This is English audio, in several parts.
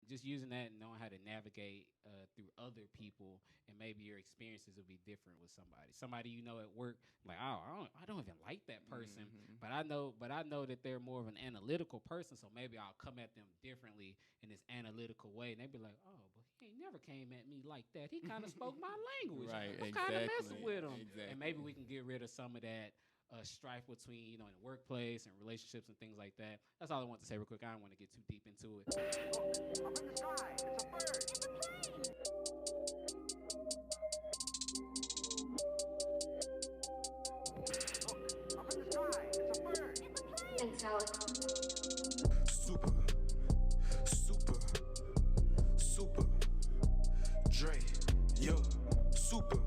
just using that and knowing how to navigate through other people, and maybe your experiences will be different with somebody you know at work, like, oh, I don't even like that person, but I know that they're more of an analytical person, so maybe I'll come at them differently in this analytical way, and they be like, oh, but he ain't never came at me like that. He kind of spoke my language. Right, I'm kind of exactly, messing with him, exactly. and maybe we can get rid of some of that strife between, in the workplace and relationships and things like that. That's all I want to say real quick. I don't want to get too deep into it. Up in the sky, it's a bird. It's a plane. Look, up in the sky, it's a bird. It's a plane. Thanks, Alex. Super Dre, yo, super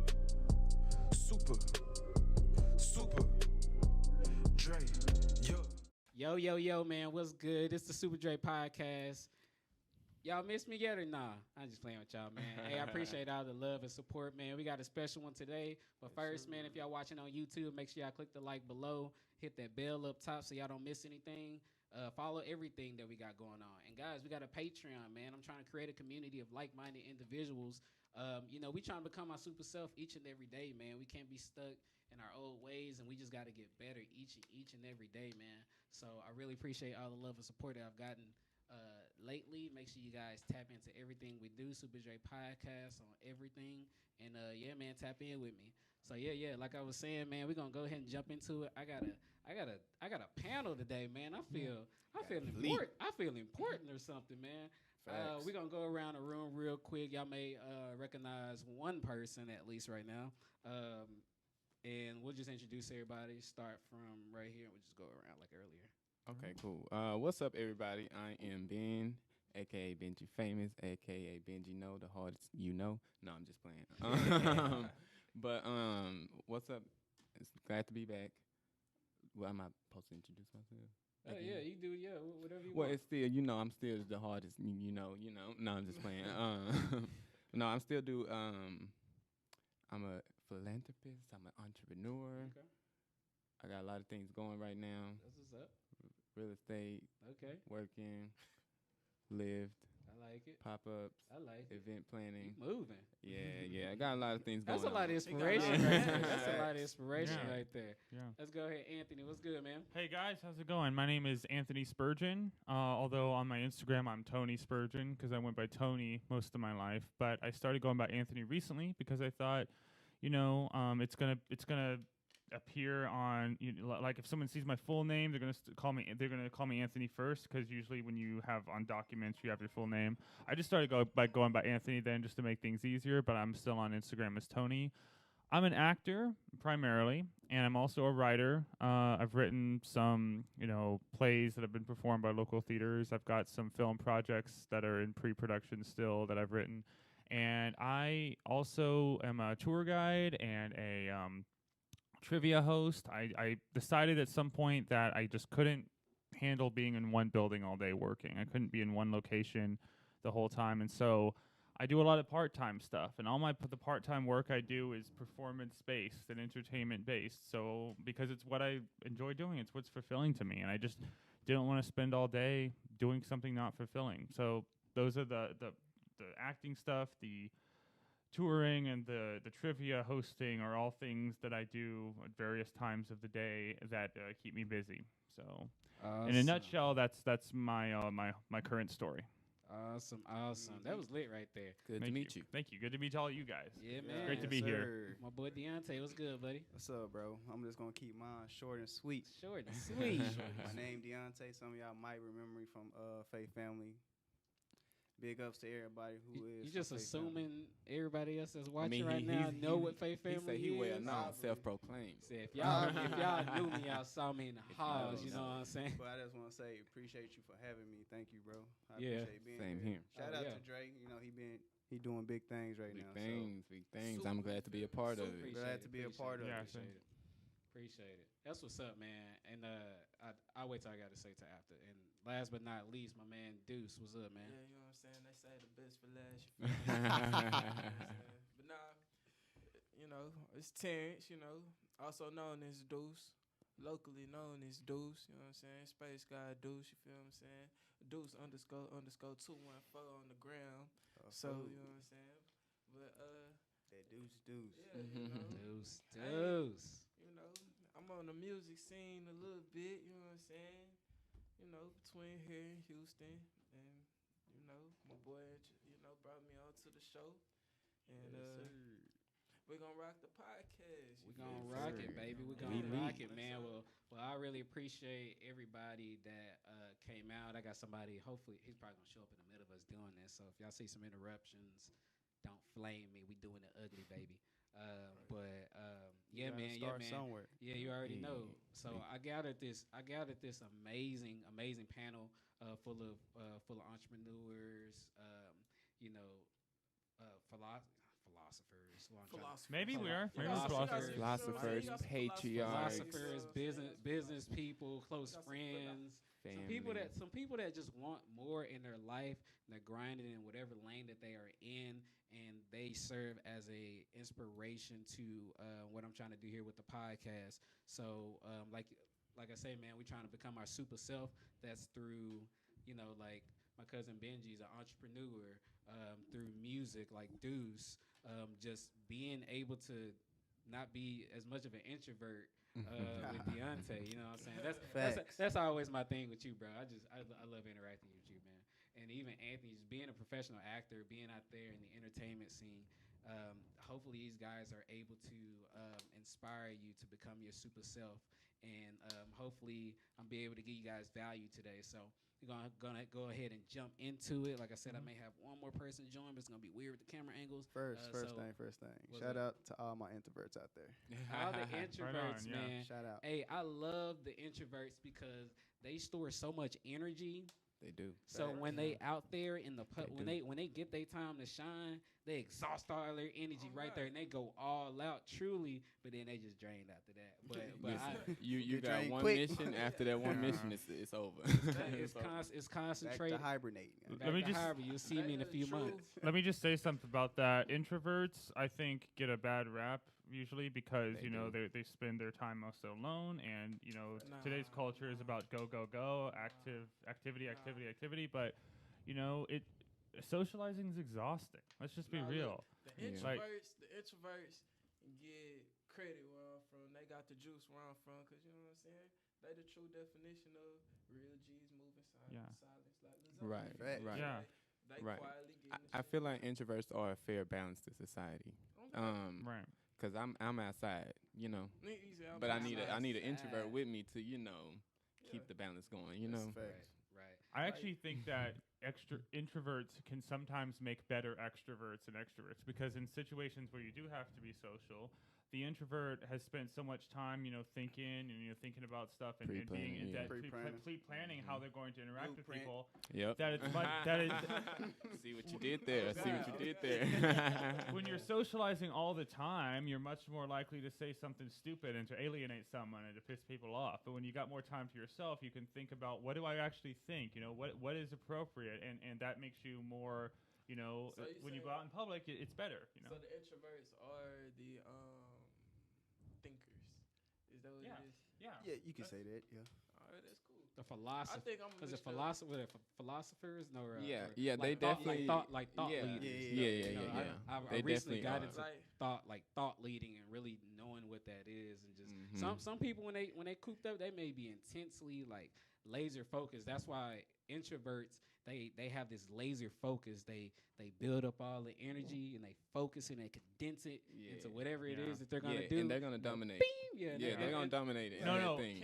Dre, Yo, man, what's good? It's the Supadre Podcast. Y'all miss me yet or nah? I'm just playing with y'all, man. Hey, I appreciate all the love and support, man. We got a special one today. But first, man, if y'all watching on YouTube, make sure y'all click the like below. Hit that bell up top so y'all don't miss anything. Follow everything that we got going on. And, guys, we got a Patreon, man. I'm trying to create a community of like-minded individuals. We trying to become our super self each and every day, man. We can't be stuck in our old ways, and we just got to get better each and every day, man. So I really appreciate all the love and support that I've gotten lately. Make sure you guys tap into everything we do. Supadre Podcast on everything. And, yeah, man, tap in with me. So, yeah, like I was saying, man, we're going to go ahead and jump into it. I got a panel today, man. I feel important. I feel important or something, man. We're going to go around the room real quick. Y'all may recognize one person at least right now. And we'll just introduce everybody. Start from right here. We'll just go around like earlier. Okay, cool. What's up, everybody? I am Ben, a.k.a. Benji Famous, a.k.a. Benji Know, the hardest you know. No, I'm just playing. But what's up? It's glad to be back. Well, am I supposed to introduce myself? Yeah, you do, whatever you want. Well, it's still, I'm still the hardest, No, I'm just playing. No, I'm still I'm a philanthropist. I'm an entrepreneur. Okay. I got a lot of things going right now. That's what's up. Real estate. Okay. Working. Lived. I like it. Pop-ups. I like it. Event planning. Keep moving. Yeah. I got a lot of things going on. That's a lot of inspiration right there. That's a lot of inspiration right there. Yeah. Let's go ahead. Anthony, what's good, man? Hey guys, how's it going? My name is Anthony Spurgeon. Although on my Instagram I'm Tony Spurgeon because I went by Tony most of my life. But I started going by Anthony recently because I thought, it's gonna appear on like if someone sees my full name, they're gonna call me Anthony first because usually when you have on documents you have your full name. I just started going by Anthony then just to make things easier, but I'm still on Instagram as Tony. I'm an actor primarily, and I'm also a writer. I've written some plays that have been performed by local theaters. I've got some film projects that are in pre-production still that I've written, and I also am a tour guide and a trivia host. I decided at some point that I just couldn't handle being in one building all day working. I couldn't be in one location the whole time, and so I do a lot of part-time stuff, and all the part-time work I do is performance-based and entertainment-based. So because it's what I enjoy doing, it's what's fulfilling to me, and I just didn't want to spend all day doing something not fulfilling. So those are the acting stuff, the touring, and the trivia hosting are all things that I do at various times of the day that keep me busy. So, in a nutshell, that's my current story. Awesome. That was lit right there. Good to meet you. Thank you. Good to meet all you guys. Yeah, man. Great to be here. My boy Deontay, what's good, buddy? What's up, bro? I'm just going to keep mine short and sweet. Short and sweet. My name Deontay. Some of y'all might remember me from Faith Family. Big ups to everybody who is. You just from Faith assuming Family. everybody else that's watching right now know what Faith Family is? He said he well known, self-proclaimed. See, if y'all knew me, y'all saw me in the halls, you know what I'm saying? But I just want to say, appreciate you for having me. Thank you, bro. I Yeah. appreciate being Same here. here. Shout out to Dre. He doing big things right now. Big things. I'm glad to be a part of it. Glad to be a part of it. Yeah, Appreciate it. That's what's up, man. And I'll wait till I got to say to after. And last but not least, my man Deuce. What's up, man? Yeah, you know what I'm saying? They say the best for last. You feel me? You know what I'm saying? But nah, it's Terrence, also known as Deuce, locally known as Deuce, you know what I'm saying? Space Guy Deuce, you feel what I'm saying? Deuce __214 on the ground. So you know what I'm saying. But that deuce. yeah, you know, Deuce. you know, I'm on the music scene a little bit. You know what I'm saying. You know, between here and Houston, and you know, my boy, you know, brought me on to the show, and we're gonna rock the podcast. We're gonna rock it, baby. We're gonna rock it, man. Well, I really appreciate everybody that came out. I got somebody, hopefully, he's probably gonna show up in the middle of us doing this. So if y'all see some interruptions, don't flame me. We doing it ugly, baby. But yeah, man. Somewhere. Yeah, you already know. So I gathered this amazing panel full of entrepreneurs. You know, philosophers. Maybe we are. Maybe Philosophers. Philosophers, patriarchs, Philosophers, business people, close friends. Some people that just want more in their life, and they're grinding in whatever lane that they are in, and they serve as a inspiration to what I'm trying to do here with the podcast. So, like I say, man, we're trying to become our super self. That's through, you know, like my cousin Benji's an entrepreneur, through music, like Deuce, just being able to not be as much of an introvert. With Deontay, you know what I'm saying? That's always my thing with you, bro. I love interacting with you, man. And even Anthony, just being a professional actor, being out there in the entertainment scene. Hopefully, these guys are able to inspire you to become your super self, and hopefully, I'll be able to give you guys value today. So we're gonna go ahead and jump into it. Like I said, I may have one more person join, but it's gonna be weird with the camera angles. First thing. Shout out to all my introverts out there. All the introverts, Right on, man. Shout out. Hey, I love the introverts because they store so much energy. They do. So when they out there in the They when they get their time to shine, they exhaust all their energy right there, and they go all out truly. But then they just drained after that. But You got drained one quick. mission. After that one mission, it's over. it's Back concentrated. to hibernating. Let me just- You'll see me in a few months. Let me just say something about that. Introverts, I think, get a bad rap usually because They you know do. they spend their time mostly alone, and you know Nah, today's culture is about go, activity. But you know socializing is exhausting. Let's just be Nah, real. The Yeah. introverts get credit where I'm from. They got the juice where I'm from, cause you know what I'm saying. They the true definition of real G's moving silence like lasagna. Right, Right. right. Yeah. They Right. quietly getting I feel like introverts are a fair balance to society. Right. Cause I'm outside, you know, but I need an introvert with me to, you know, keep the balance going, you know. Right. I actually think that introverts can sometimes make better extroverts than extroverts because in situations where you do have to be social, the introvert has spent so much time, you know, thinking about stuff and being Pre-planning, in yeah. that Pre-planning. pre-planning how they're going to interact with Blueprint. people. Yep. That it's that is See what you did there. See what you did there. when you're socializing all the time, you're much more likely to say something stupid and to alienate someone and to piss people off. But when you got more time to yourself, you can think about what do I actually think? You know, what is appropriate, and that makes you more. You know, So you when you saying- go out in public, it's better. You know. So the introverts are the thinkers. Is that what Yeah. it is? Yeah. Yeah, you can say that. Yeah. All right, that's cool. The I philosopher. think I'm. Was it philosophers? No, Yeah, or yeah, like they thought, definitely- like thought yeah. leaders. Yeah, You know, yeah. I They recently definitely got are. into thought leading and really knowing what that is, and just Mhm. some people when they cooped up, they may be intensely like laser focused. That's why introverts they have this laser focus. They build up all the energy and they focus and they condense it into whatever it Yeah. is that they're gonna Yeah, do. and they're gonna dominate. Yeah, Yeah, they're gonna dominate it. No, in that no. thing.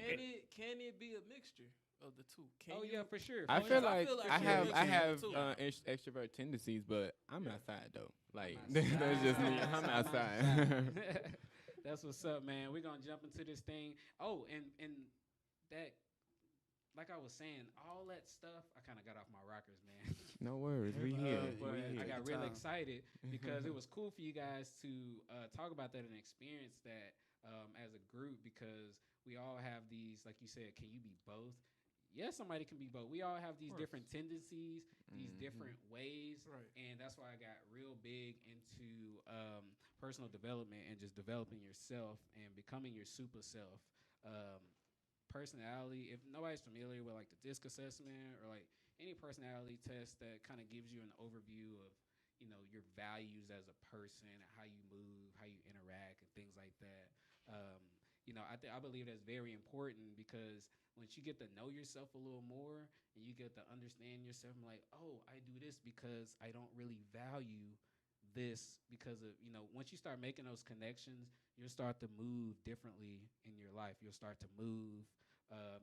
Can it be a mixture of the two? Can Oh you? yeah, for sure. I for feel sure. like I you're have mixing the two. extrovert tendencies, but I'm outside though. Like I'm that's just me. outside. I'm outside. That's what's up, man. We're gonna jump into this thing. Oh, and that, like I was saying, all that stuff. I kind of got off my rockers, man. No worries, we here. But We I here. got Take really your time. excited because it was cool for you guys to talk about that and experience that as a group, because we all have these, like you said, can you be both? Yes, somebody can be both. We all have these course. different tendencies, these Mhm. different ways, Right. and that's why I got real big into personal development and just developing yourself and becoming your super self. Personality, if nobody's familiar with like the DISC assessment or like any personality test that kind of gives you an overview of, your values as a person, and how you move, how you interact, and things like that. I believe that's very important, because once you get to know yourself a little more and you get to understand yourself, I'm like, oh, I do this because I don't really value this, because of, once you start making those connections, you'll start to move differently in your life. You'll start to move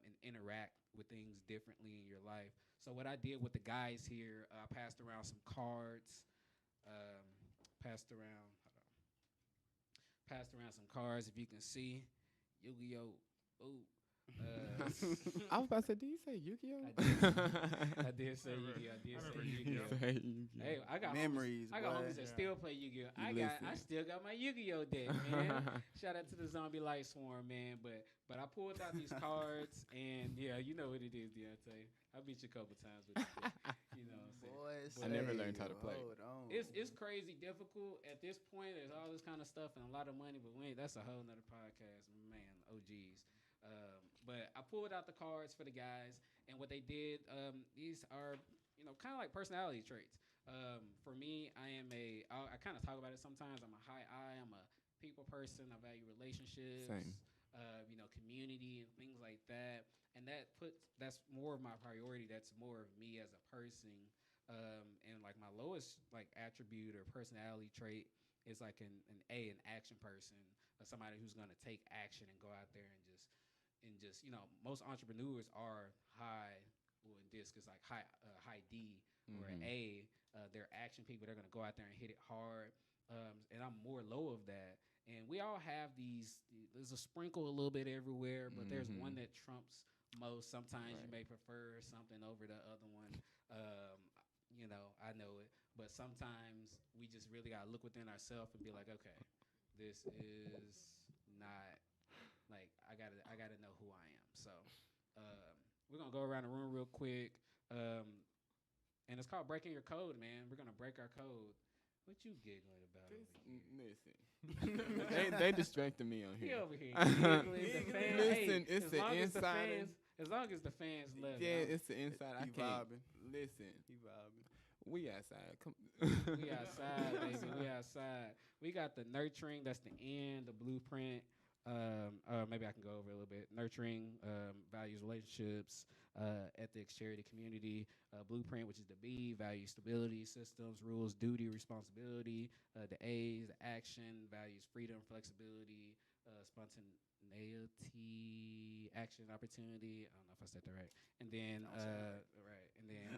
and interact with things differently in your life. So what I did with the guys here, I passed around some cards, passed around some cards, if you can see. Yu-Gi-Oh! Ooh. I was about to say, did you say Yu-Gi-Oh? I did say Yu-Gi-Oh! I did say Yu-Gi-Oh! Yu-Gi-Oh. Hey, I got Memories, I got boy. homies that still play Yu-Gi-Oh! I Listen. still got my Yu-Gi-Oh! Deck, man. Shout out to the Zombie Light Swarm, man. But I pulled out these cards, and yeah, you know what it is, Deontay. I beat you a couple times with it. You know what I'm saying? Boy, I never say, learned how to play. Hold on. It's crazy difficult at this point. There's all this kind of stuff and a lot of money, but that's a whole nother podcast, man. OGs. But I pulled out the cards for the guys, and what they did, these are, kind of like personality traits. For me, I kind of talk about it sometimes. I'm a high I. I'm a people person. I value relationships. Same. Community and things like that. And that's more of my priority. That's more of me as a person. And like my lowest attribute or personality trait is like an action person, somebody who's gonna take action and go out there and just most entrepreneurs are high. Well, in this is like high D or an A. They're action people. They're gonna go out there and hit it hard. And I'm more low of that. And we all have these. There's a sprinkle a little bit everywhere, but there's one that trumps most. Sometimes you may prefer something over the other one. I know it, but sometimes we just really gotta look within ourselves and be like, okay, this is not like I gotta know who I am. So we're gonna go around the room real quick, and it's called breaking your code, man. We're gonna break our code. What you giggling about? Listen, they distracted me on He here. over here giggling. The fans, Listen, it's as the long as insider. As long as the fans love it. Yeah, it's the inside. I He can't. vibing. Listen, He vibing. we outside. Come. We outside, baby. We outside. We got the nurturing. That's the N. The blueprint. Maybe I can go over a little bit. Nurturing, values, relationships, ethics, charity, community. Blueprint, which is the B. Values, stability, systems, rules, duty, responsibility. The A's, the action, values, freedom, flexibility, spontaneity, action, opportunity. I don't know if I said that right. And then, right. And then,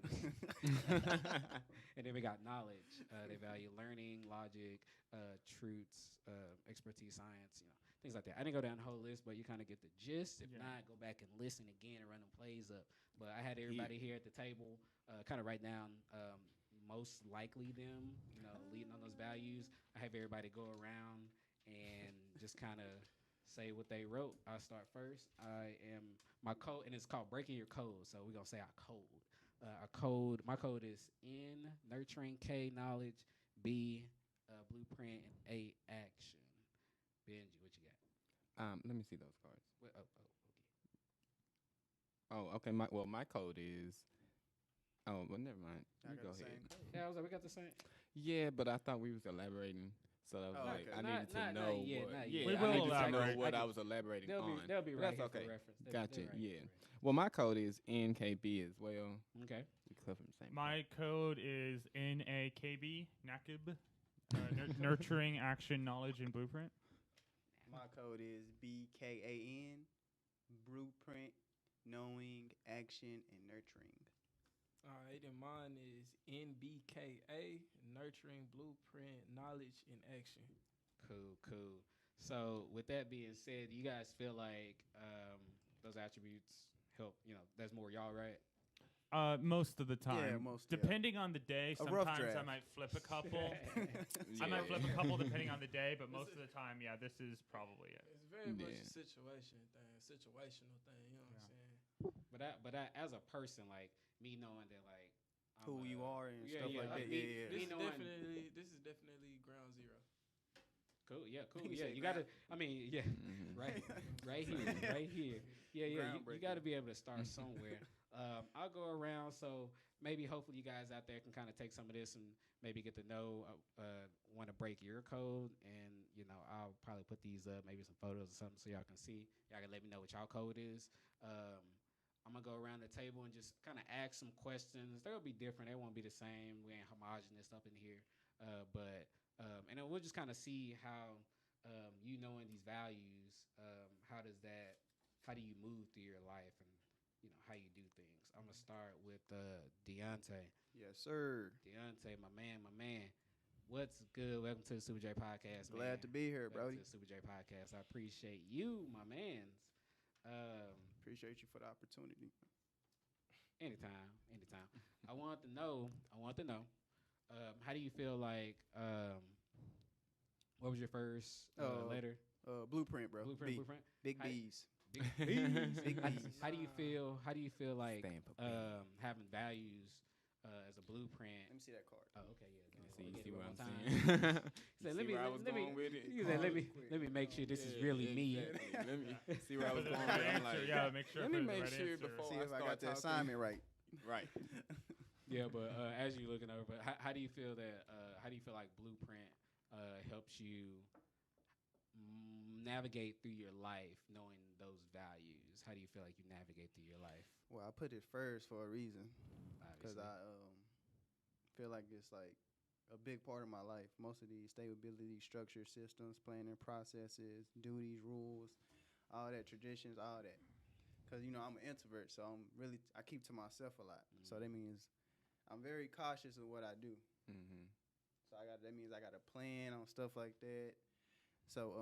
and then we got knowledge. They value learning, logic, truths, expertise, science, things like that. I didn't go down the whole list, but you kind of get the gist. If not, go back and listen again and run them plays up. But I had everybody here at the table kind of write down most likely them, leading on those values. I have everybody go around and just kind of say what they wrote. I'll start first. I am my code, and it's called breaking your code. So we're gonna say our code. My code is N, nurturing, K, knowledge, B, blueprint, and A, action. Benji, what you got? Let me see those cards. Okay. Oh, okay. My code is. Oh, well, never mind. You go ahead. Yeah, I was like, we got the same. Yeah, but I thought we was elaborating, so I was like, okay. I needed to know not yet, what. not Yeah, yet. We I will needed to know elaborate. what I was elaborating on. They'll be But right that's here okay. for reference. Gotcha. They're right here Yeah. for reference. Well, my code is NKB as well. Okay. We come from the same. My code is NAKB, NAKB, nurturing, action, knowledge, and blueprint. My code is BKAN, blueprint, knowing, action, and nurturing. All right, and mine is NBKA, nurturing, blueprint, knowledge, and action. Cool. So with that being said, you guys feel like those attributes help? That's more y'all, right? Most of the time. Yeah, Depending on the day, A rough sometimes I draft. might flip a couple. Yeah. I might flip a couple depending on the day, but most of the time, yeah, this is probably it. It's very much Yeah. a situational thing. You know what I'm saying? But I, as a person, like me knowing that, like I'm Who you are and yeah, stuff yeah, like like that. me- Yeah, This me is knowing- definitely ground zero. cool. Yeah, cool. You Yeah, say you gotta. I mean, yeah, Mhm. right here, right here. Yeah, you Groundbreaking. gotta be able to start somewhere. I'll go around. So maybe hopefully you guys out there can kind of take some of this and maybe get to know want to break your code. And, I'll probably put these up, maybe some photos or something so y'all can see. Y'all can let me know what y'all code is. I'm going to go around the table and just kind of ask some questions. They'll be different. They won't be the same. We ain't homogenous up in here. And then we'll just kind of see how knowing these values, how do you move through your life and, how you do things. I'm going to start with Deontay. Yes, sir. Deontay, my man. What's good? Welcome to the Supadre Podcast, man. Glad to be here, Welcome Brody. to the Supadre Podcast. I appreciate you, my mans. Appreciate you for the opportunity. Anytime. I want to know, how do you feel like, what was your first letter? Blueprint, bro. Blueprint. Big How- B's. Big How- B's. How do you feel like Stamp of being. having values as a blueprint? Let me see that card. Oh, okay, yeah. See, Get see it what one I'm more saying? time. You Say, see where I was going with it? You said, let me make sure this is really me. Exactly. Let me see where I was For the going right with it. I'm answer, like, yeah, make sure let I me put the make right sure answer. before See I if I start got the talking. assignment right. Right. Yeah, but as you're looking over, how do you feel that? How do you feel like Blueprint helps you navigate through your life, knowing those values? How do you feel like you navigate through your life? Well, I put it first for a reason because Obviously. I feel like it's like a big part of my life. Most of these stability, structure, systems, planning processes, duties, rules, all that, traditions, all that. Because, I'm an introvert, so I keep to myself a lot. So that means I'm very cautious of what I do. Mm-hmm. So that means I got to plan on stuff like that. So,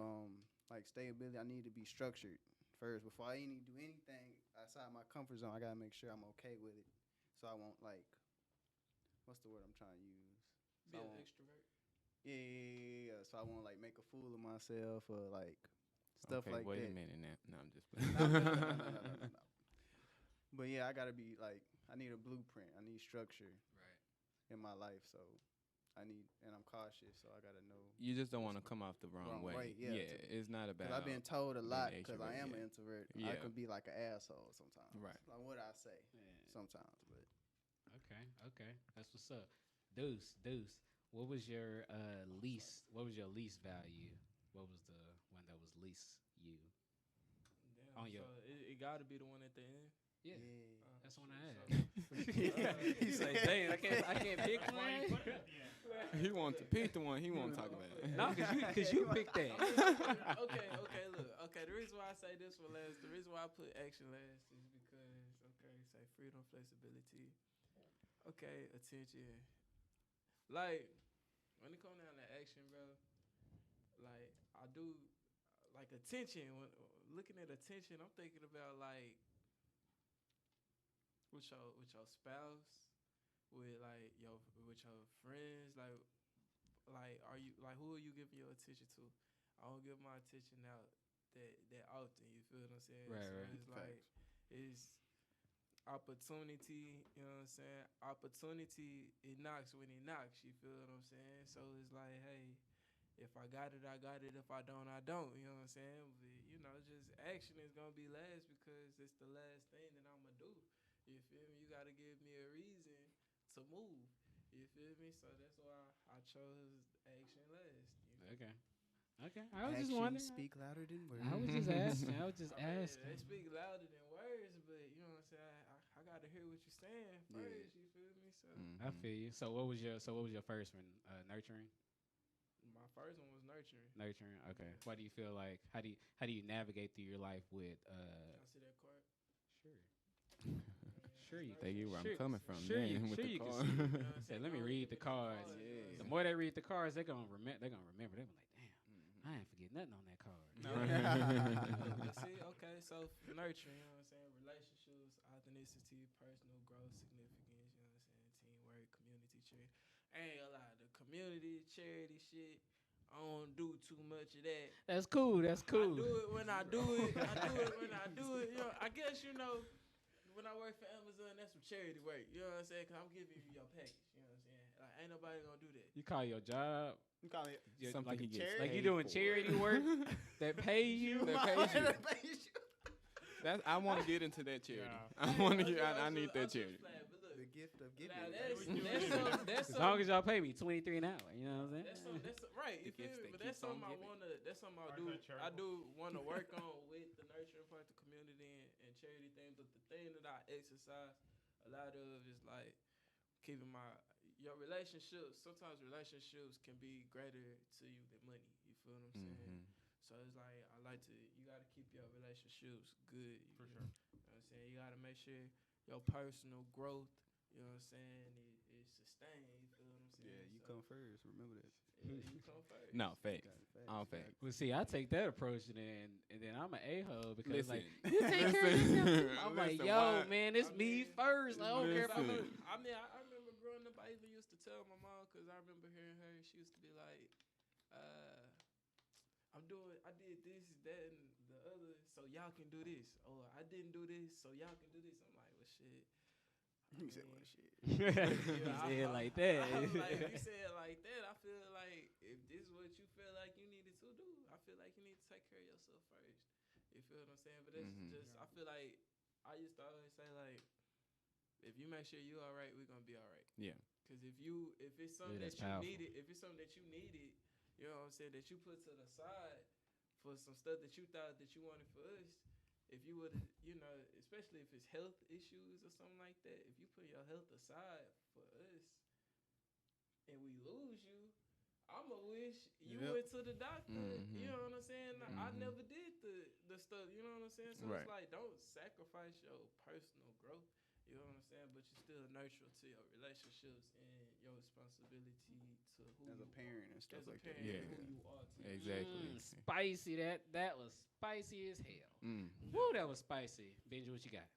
like stability, I need to be structured first. Before I do anything outside my comfort zone, I got to make sure I'm okay with it. So I won't what's the word I'm trying to use? Be So I an won't- extrovert. Yeah. So I won't make a fool of myself or stuff Okay, like wait that. a minute now. No, I'm just No. But yeah, I gotta be I need a blueprint. I need structure Right. in my life. So and I'm cautious. So I gotta know. You just don't want to come off the wrong way. way, yeah, It's not about. Because I've been told a lot. being Because I am extrovert, an introvert. I Yeah. can be like an asshole sometimes. Right. Like what I say Yeah. sometimes, but Okay. That's what's up. Deuce. What was your least value? What was the one that was least you? Damn, On your- so it got to be the one at the end. Yeah. Oh, That's the one shit, I had. He's like, dang, I can't pick Why you one. put it at the end? He wants to pick the one. He won't talk about it. No, cause you picked that. Okay, look. Okay, the reason why I say this one last, the reason why I put action last is because, say freedom, flexibility. Okay, attention. Like, when it comes down to action, bro, like, I do, like, attention. When looking at attention, I'm thinking about, like, with your spouse, with your friends, are you who are you giving your attention to? I don't give my attention out that often. You feel what I'm saying? Right, so right. It's like it's opportunity. You know what I'm saying? Opportunity, it knocks when it knocks. You feel what I'm saying? So it's like, hey, if I got it, I got it. If I don't, I don't. You know what I'm saying? But, just action is gonna be last because it's the last thing that I'ma do. You feel me? You gotta give me a reason to move. You feel me? So that's why I chose action last. You know? Okay. I was just actions wondering. speak louder than words. I was just asking. I was just I mean, asking. they speak louder than words, but you know what I'm saying. I gotta hear what you're saying Yeah. first. You feel me? So I feel you. So what was your first one? Nurturing. my first one was nurturing. Nurturing. Okay. Why do you feel like how do you navigate through your life with Can I see that card? Sure. Sure you They get where I'm Sure- coming from. sure then, you- with sure the you can car. see it. You know what I'm Say, saying? let me Go read give the me cards. you know what I'm Yeah. saying? The more they read the cards, they're gonna remember. They're gonna remember. They're gonna be like, damn, I ain't forget nothing on that card. But see, okay, so nurturing, you know what I'm saying? Relationships, authenticity, personal growth, significance, you know what I'm saying? Teamwork, community charity. I ain't gonna lie, the community charity shit, I don't do too much of that. That's cool. That's cool. I do it when I do it. I do it when I do it. I guess, when I work for Amazon, that's some charity work. You know what I'm saying? Because I'm giving you your package. You know what I'm saying? Like, ain't nobody gonna do that. You call your job You call it Something he gets like you paid doing for. charity work that pay you. That pays you. I want to get into that charity. Yeah. I want to get. I need that charity. The gift of giving. Now, As that's long as y'all pay me $23 an hour, you know what I'm That's saying? right. You The feel gifts me? that But that's keeps on something I giving. wanna. That's something I Or do. is that I charitable? do want to work on with the nurturing part, the community and charity thing. But the thing that I exercise a lot of is like keeping your relationships. Sometimes relationships can be greater to you than money. You feel what I'm saying? Mhm. So it's like I like to. You got to keep your relationships good. For you sure. know what I'm saying? You got to make sure your personal growth. You know what I'm saying? Is sustained. You feel what I'm saying? Yeah, you So, come first. Remember that. Yeah, you come first. No, facts. Got it fast. All You got facts. it. Well, see, I take that approach and then I'm an a-hole because Listen. like you take care of yourself. I'm like, Listen, yo, why- man, it's I me mean, first. I don't care if I'm. listen. I mean, I remember growing up. I even used to tell my mom because I remember hearing her. She used to be like, I did this, that, and the other, so y'all can do this. Or I didn't do this, so y'all can do this. I'm like, well, shit. You said what shit. You say it like that. I was like, if you say it like that, I feel like if this is what you feel like you needed to do, I feel like you need to take care of yourself first. You feel what I'm saying? But that's Mhm. just, I feel like I used to always say like, if you make sure you all right, we're gonna be all right. Yeah. Cause if it's something that's that you powerful. needed, if it's something that you needed, you know what I'm saying, that you put to the side for some stuff that you thought that you wanted for us. If you would, you know, especially if it's health issues or something like that, if you put your health aside for us and we lose you, I'ma wish you Yep. went to the doctor. Mhm. You know what I'm saying? I Mhm. never did the stuff. You know what I'm saying? So Right. it's like, don't sacrifice your personal growth. You know what I'm saying? But you're still neutral to your relationships and your responsibility to who As a you parent and are. stuff As a like that. parent, Yeah. who you are to Exactly. Spicy. That was spicy as hell. Mm. Woo, that was spicy. Benji, what you got?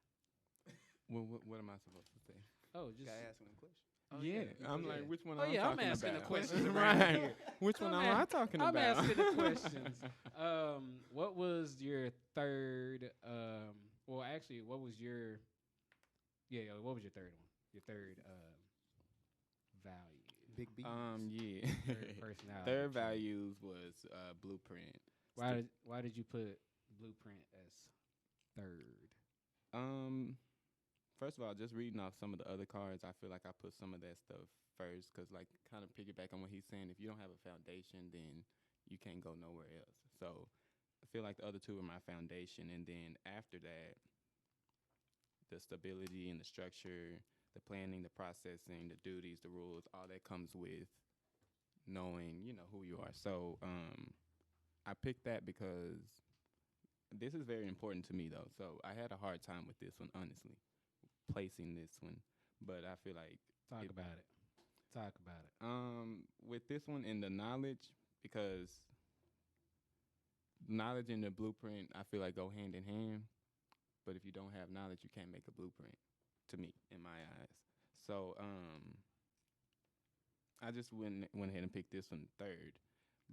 What am I supposed to say? Oh, just Gotta ask him a question. oh, yeah, I'm yeah. like, which one? Oh, am I yeah, I'm talking asking the about? questions around right? here. Which one I'm am I a- talking I'm about? asking the questions. What was your third? Well, actually, what was your? Yeah, what was your third one? Your third value. Big B. Yeah. Third personality. Third trait. values was blueprint. Why did you put blueprint as third? First of all, just reading off some of the other cards, I feel like I put some of that stuff first because, like, kind of piggyback on what he's saying. If you don't have a foundation, then you can't go nowhere else. So I feel like the other two are my foundation, and then after that, the stability and the structure, the planning, the processing, the duties, the rules, all that comes with knowing, who you are. So I picked that because this is very important to me, though. So I had a hard time with this one, honestly, placing this one. But I feel like Talk about it. with this one and the knowledge, because knowledge and the blueprint, I feel like go hand in hand. But if you don't have knowledge, you can't make a blueprint, to me, in my eyes. So I just went ahead and picked this one third.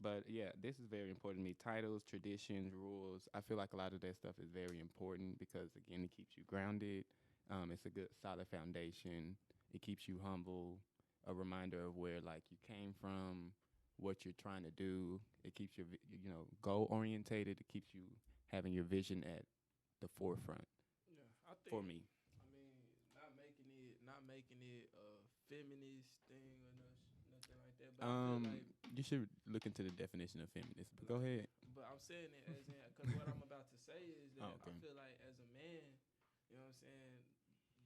But yeah, this is very important to me. Titles, traditions, rules. I feel like a lot of that stuff is very important because, again, it keeps you grounded. It's a good, solid foundation. It keeps you humble. A reminder of where, like, you came from, what you're trying to do. It keeps you, goal orientated. It keeps you having your vision at the forefront. Yeah, I think For me. I mean, not making it a feminist thing or nothing like that. But I feel like, You should look into the definition of feminist. But go ahead. but I'm saying it as in, because what I'm about to say is that Oh, okay. I feel like as a man, you know what I'm saying,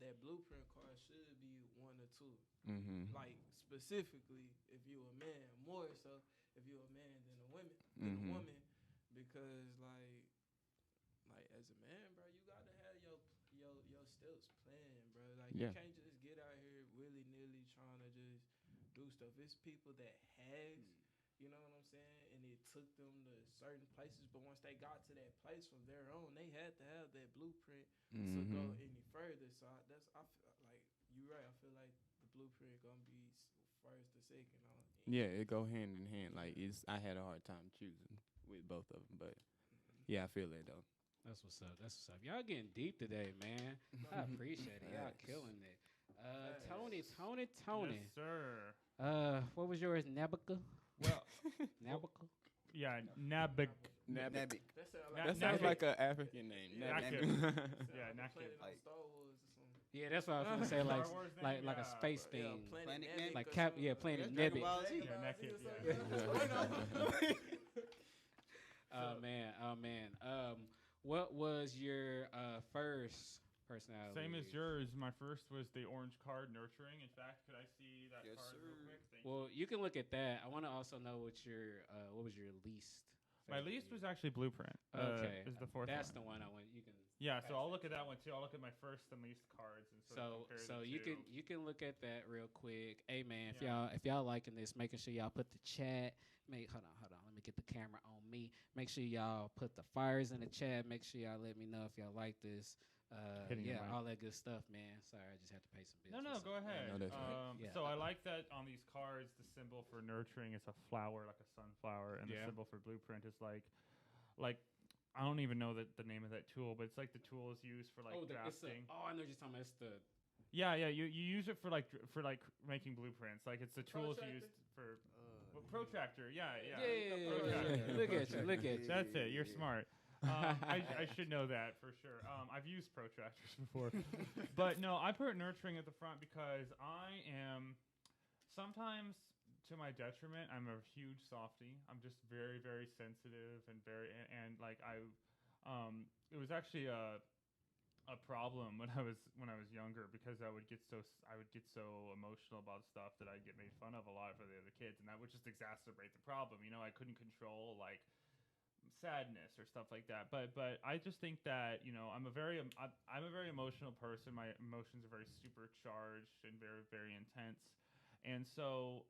that blueprint card should be one or two. Mm-hmm. Like specifically, if you a man, more so if you a man than a woman, Mhm. because like as a man, bro, you gotta have your steps planned, bro. Like Yeah. you can't just get out here willy nilly trying to just do stuff. It's people that has, you know what I'm saying, and it took them to certain places, but once they got to that place from their own, they had to have that blueprint to go Mhm. any further. So I feel like you're right. I feel like the blueprint gonna be first or second on. Yeah, it go hand in hand. Like I had a hard time choosing with both of them, but yeah, I feel that though. That's what's up. Y'all getting deep today, man. I appreciate it. Y'all Facts. killing it. Facts. Tony. Yes, sir. What was yours? Nabica? Well, Nabica? Yeah, Nabik. Nabic. That sound Na- like That sounds Nabic. like an African name. Yeah, Nabic. Nabic. sound Yeah, like Nabic. Planet on Like- Star Wars or something. Yeah, that's what I was gonna say. Like, Star Wars name? like a Yeah, space Yeah, thing. Planet Nabic Like or Cap, something. yeah, Planet That's Dragon Nebbic. Ball Z. Yeah, Dragon Nabic, Ball Z or yeah. something. Oh man. What was your first personality? Same as yours. My first was the orange card, nurturing. In fact, could I see that Yes, card real sir. quick? Thank you. Well, you can look at that. I want to also know what was your least. My favorite least was year? actually Blueprint. Okay. Is the fourth That's one. the one I want. You can. Yeah, pass so I'll that. look at that one too. I'll look at my first and least cards and sort of compare So the you two. can look at that real quick. Hey man, Yeah. if y'all liking this, making sure y'all put the chat. Hold on. Let me get the camera on me. Make sure y'all put the fires in the chat. Make sure y'all let me know if y'all like this. Hitting the Yeah, mic. all that good stuff, man. Sorry, I just had to pay some bills. No, go ahead. No, that's right. Yeah. So I like that on these cards, the symbol for nurturing is a flower, like a sunflower, and Yeah. the symbol for blueprint is like I don't even know the name of that tool, but it's like the tool is used for like it's drafting. I know what you're talking about. It's the Yeah, you use it for like making blueprints. Like it's the tools you used for protractor. Yeah. Protractor. Look at you. Look at you. That's it. You're smart. I should know that for sure. I've used protractors before, but no, I put nurturing at the front because I am sometimes, to my detriment, I'm a huge softie. I'm just very, very sensitive and like it was actually a problem when I was younger because I would get so emotional about stuff that I'd get made fun of a lot for the other kids, and that would just exacerbate the problem. You know, I couldn't control like sadness or stuff like that. But I just think that, you know, I'm a very emotional person. My emotions are very supercharged and very, very intense, and so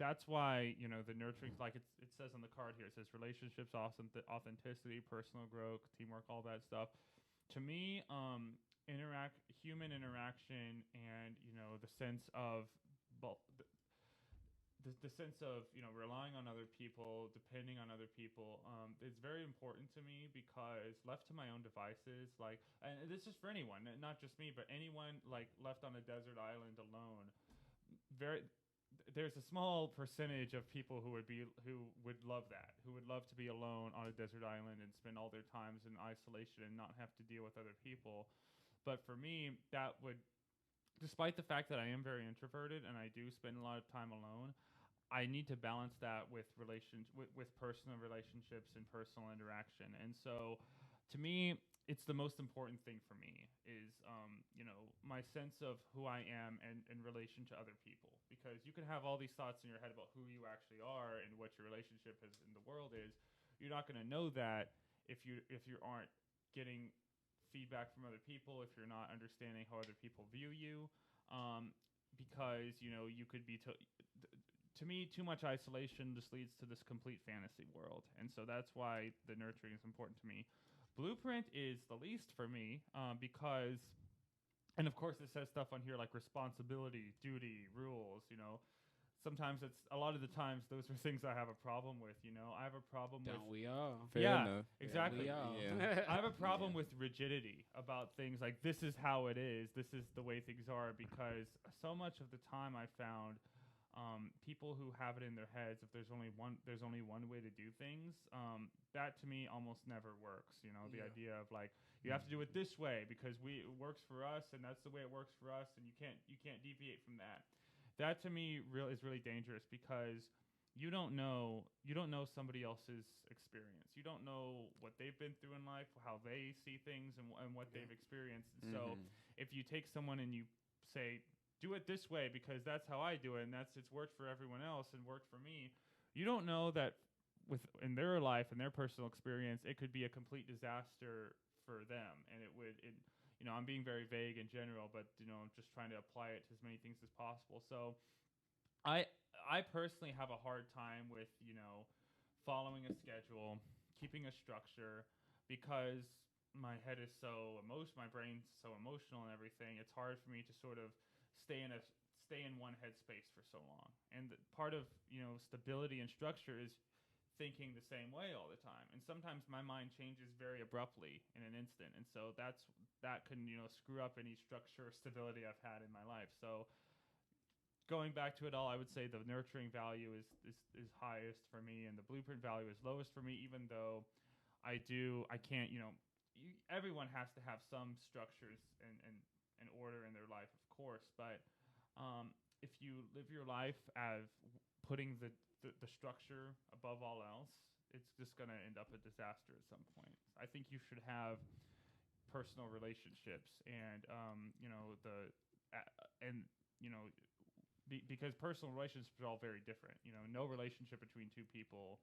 that's why, you know, the nurturing, like it says on the card here, it says relationships, authenticity, personal growth, teamwork, all that stuff. To me, human interaction, and you know, the sense of the sense of, you know, relying on other people, depending on other people, is very important to me because left to my own devices, like, and this is for anyone, not just me, but anyone like left on a desert island alone, there's a small percentage of people who would love that, who would love to be alone on a desert island and spend all their times in isolation and not have to deal with other people. But for me, that would, despite the fact that I am very introverted and I do spend a lot of time alone, I need to balance that with with personal relationships and personal interaction. And so, to me, it's the most important thing for me is, you know, my sense of who I am and in relation to other people. Because you can have all these thoughts in your head about who you actually are and what your relationship is in the world is. You're not going to know that if you aren't getting feedback from other people, if you're not understanding how other people view you, because, you know, you could be to me, too much isolation just leads to this complete fantasy world. And so that's why the nurturing is important to me. Blueprint is the least for me because, and of course it says stuff on here like responsibility, duty, rules, you know. Sometimes a lot of the times those are things I have a problem with, you know. I have a problem Don't with... we all? Fair Yeah, enough. exactly. We all. Yeah. I have a problem with rigidity about things like this is how it is, this is the way things are, because so much of the time I found people who have it in their heads, if there's only one way to do things, that to me almost never works. You know, the idea of like you have to do it this way because it works for us and that's the way it works for us, and you can't deviate from that. That to me is really dangerous because you don't know somebody else's experience. You don't know what they've been through in life, how they see things, and what they've experienced. And so if you take someone and you say, do it this way because that's how I do it, and it's worked for everyone else and worked for me, you don't know that in their life and their personal experience, it could be a complete disaster for them. And you know, I'm being very vague in general, but, you know, I'm just trying to apply it to as many things as possible. So I personally have a hard time with, you know, following a schedule, keeping a structure, because my head is my brain's so emotional and everything. It's hard for me to sort of stay in one headspace for so long. And part of, you know, stability and structure is thinking the same way all the time. And sometimes my mind changes very abruptly in an instant. And so that can, you know, screw up any structure or stability I've had in my life. So going back to it all, I would say the nurturing value is highest for me, and the blueprint value is lowest for me. Even though I can't, everyone has to have some structures and order in their life, of course. But if you live your life as putting the structure above all else, it's just going to end up a disaster at some point. I think you should have personal relationships, and because personal relationships are all very different. No relationship between two people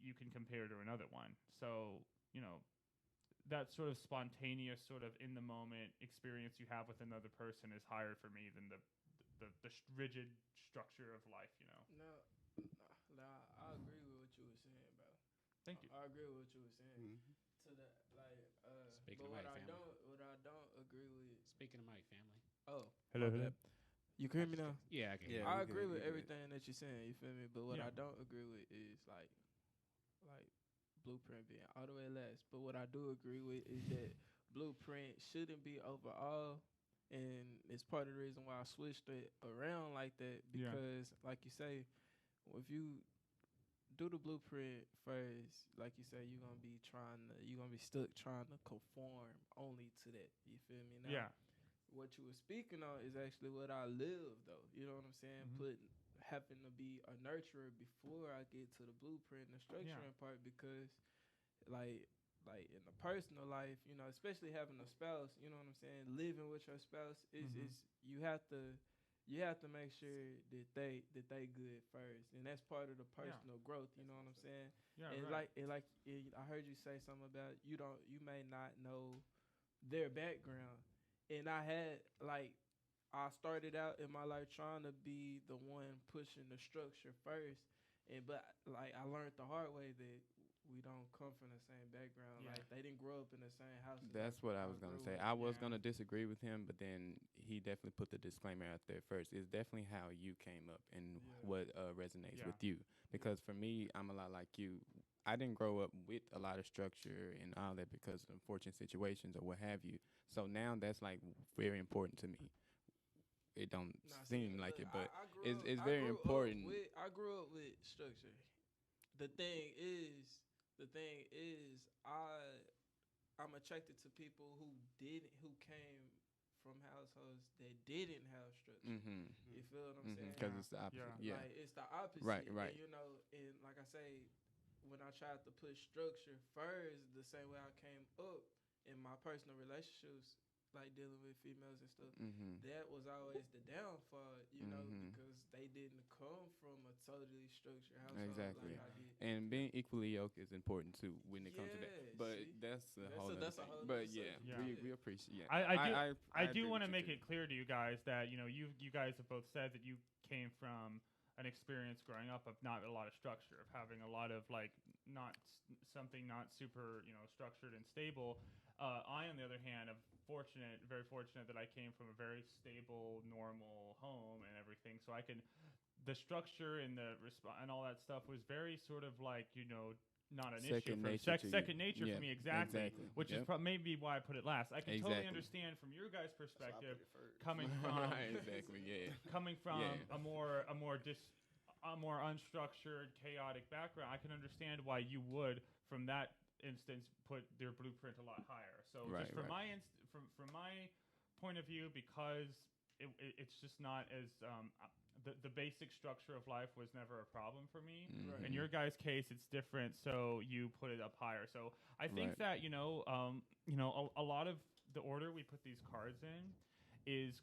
you can compare to another one. So that sort of spontaneous, sort of in the moment experience you have with another person is higher for me than the rigid structure of life. No, I agree with what you were saying, bro. Thank you. I agree with what you were saying. Mhm. To that, like, Speaking but of my family. what I don't agree with. Speaking of my family. Oh, Hello, my hello. bad. You can hear me now? Yeah, I can. Yeah. I you agree good, with you good. everything that you're saying. You feel me? But what Yeah. I don't agree with is like blueprint being all the way last. But what I do agree with is that blueprint shouldn't be overall, and it's part of the reason why I switched it around like that. Yeah. Because, like you say, if you do the blueprint first, like you say, you're gonna be stuck trying to conform only to that. You feel me? Now, Yeah. what you were speaking on is actually what I live, though. You know what I'm saying? Mhm. Having to be a nurturer before I get to the blueprint and the structuring part, because like in the personal life, especially having a spouse, you know what I'm saying, living with your spouse is Mhm. is you have to make sure that they good first, and that's part of the personal growth. You know what I'm saying? Yeah. And right. I heard you say something about you may not know their background, and I started out in my life trying to be the one pushing the structure first, but I learned the hard way that we don't come from the same background. Yeah. Like, they didn't grow up in the same house. That's what I was gonna grew say. up. I was Yeah. gonna disagree with him, but then he definitely put the disclaimer out there first. It's definitely how you came up and Yeah. what resonates Yeah. with you. Because for me, I'm a lot like you. I didn't grow up with a lot of structure and all that because of unfortunate situations or what have you. So now that's like very important to me. It don't Nah, seem see, like look, it, but I grew it's up- it's I very grew up important. I grew up with structure. The thing is, I'm attracted to people who came from households that didn't have structure. Mm-hmm. You feel what I'm saying? Because it's the opposite. Yeah. Like, it's the opposite. Right, right. And like I say, when I tried to put structure first, the same way I came up in my personal relationships, like dealing with females and stuff, Mm-hmm. that was always the downfall, Mhm. because they didn't come from a totally structured household Exactly. like I did. And being equally yoked is important too when it comes to that. Yeah, But see? that's a That's whole a- other that's a thing. whole But other yeah, subject. we appreciate. Yeah. I agree do want to with you make too. it clear to you guys that you guys have both said that you came from an experience growing up of not a lot of structure, of having a lot of something not super structured and stable. I, on the other hand, am very fortunate that I came from a very stable, normal home and everything. So the structure and and all that stuff was very sort of like not an Second issue. nature to you. Second nature Yeah, for me, exactly. exactly. Which is Yep. maybe why I put it last. I can totally Exactly. understand from your guys' That's why I perspective, put it first. coming from Right, exactly. Yeah. coming from Yeah. a more unstructured, chaotic background. I can understand why you would, from that instance, put their blueprint a lot higher. So Right, just from right. from my point of view, because it's just not as the basic structure of life was never a problem for me. Mhm. In your guys' case, it's different, so you put it up higher. So I think Right. that a lot of the order we put these cards in is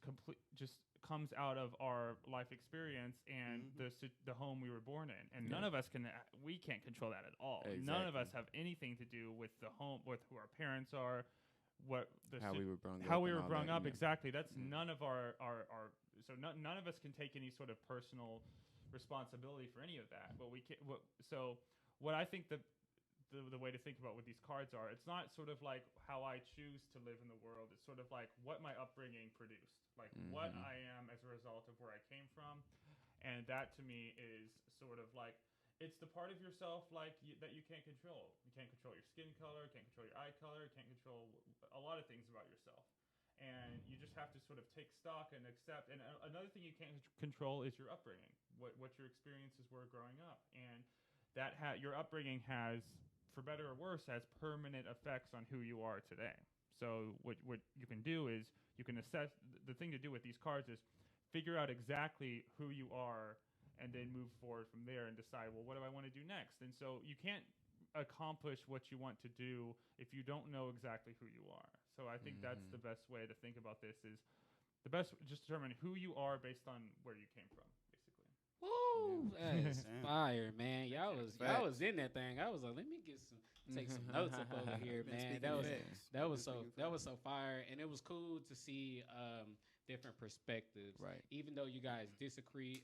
just comes out of our life experience and the home we were born in, and none Yeah. of us we can't control that at all. None of us have anything to do with the home, with who our parents are, How we were brung how up we and were all brung that, up. yeah. Exactly. That's Mhm. none of our so none of us can take any sort of personal responsibility for any of that. But we can. So what I think the way to think about what these cards are, it's not sort of like how I choose to live in the world. It's sort of like what my upbringing produced, like what Mhm. I am as a result of where I came from, and that to me is sort of like it's the part of yourself that you can't control. You can't control your skin color, can't control your eye color, can't control a lot of things about yourself. and you just have to sort of take stock and accept. And another thing you can't control is your upbringing, what your experiences were growing up, and that your upbringing has, for better or worse, has permanent effects on who you are today. So what you can do is you can assess. The thing to do with these cards is figure out exactly who you are, and then move forward from there and decide, well, what do I want to do next? And so you can't accomplish what you want to do if you don't know exactly who you are. So I think that's the best way to think about this is the best, just determine who you are based on where you came from, basically. Woo! That's Damn. fire, man. Y'all was in that thing. I was like, let me take some notes up over here, man. That was so fire, and it was cool to see different perspectives. Right. Even though you guys disagree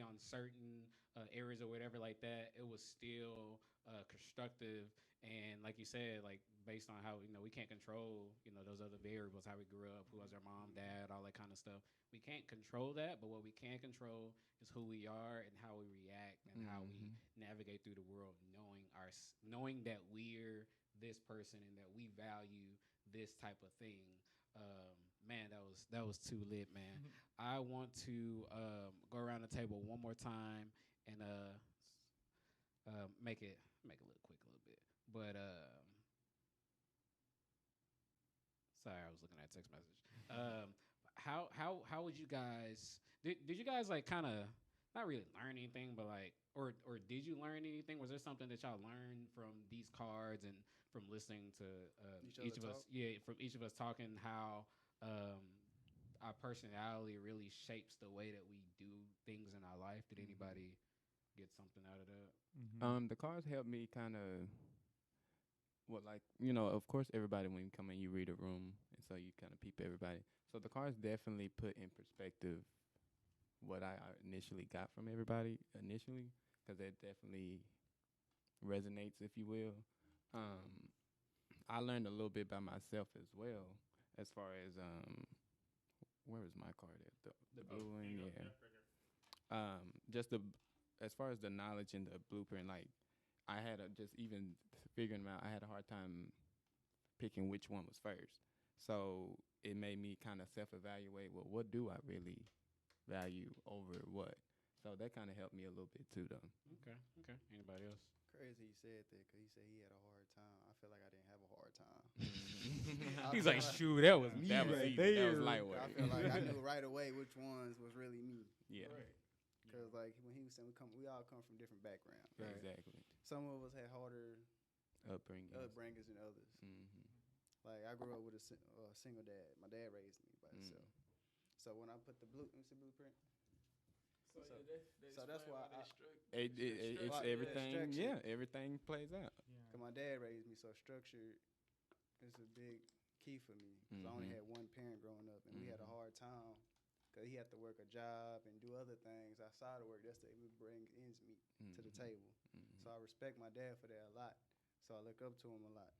on certain areas or whatever like that, it was still constructive. And like you said, like based on how we can't control those other variables, how we grew up, who was our mom, dad, all that kind of stuff. We can't control that, but what we can control is who we are and how we react and how we navigate through the world, knowing that we're this person and that we value this type of thing. Man, that was too lit, man. I want to go around the table one more time and make it look quick a little bit. But sorry, I was looking at a text message. How would you guys did you guys like kind of not really learn anything, but like or did you learn anything? Was there something that y'all learned from these cards and from listening to each of us? Yeah, from each of us talking how our personality really shapes the way that we do things in our life. Did anybody get something out of that? The cards helped me kind of, of course, everybody, when you come in, you read a room, and so you kind of peep everybody. So the cards definitely put in perspective what I initially got from everybody initially, because it definitely resonates, if you will. I learned a little bit by myself as well, as far as where was my card at? The blue one, yeah. As far as the knowledge and the blueprint, like I had just even figuring them out, I had a hard time picking which one was first. So it made me kind of self-evaluate, well, what do I really value over what? So that kind of helped me a little bit too, though. Okay. Anybody else? Crazy you said that because he said he had a hard time. I feel like I didn't have a hard time. He's like, shoot, that was me That was right easy. there. That was light work. I feel like I knew right away which ones was really me. Yeah. Right. Because like when he was saying we all come from different backgrounds. Right. Exactly. Some of us had harder Upbringing. upbringings than others. Like I grew up with a single dad. My dad raised me by himself. So when I put the blueprint. So that's why It's everything. Yeah, everything plays out. Cause my dad raised me, so structure is a big key for me. Cause I only had one parent growing up, and we had a hard time. Cause he had to work a job and do other things outside of work. That's what would bring ends meet to the table. So I respect my dad for that a lot. So I look up to him a lot.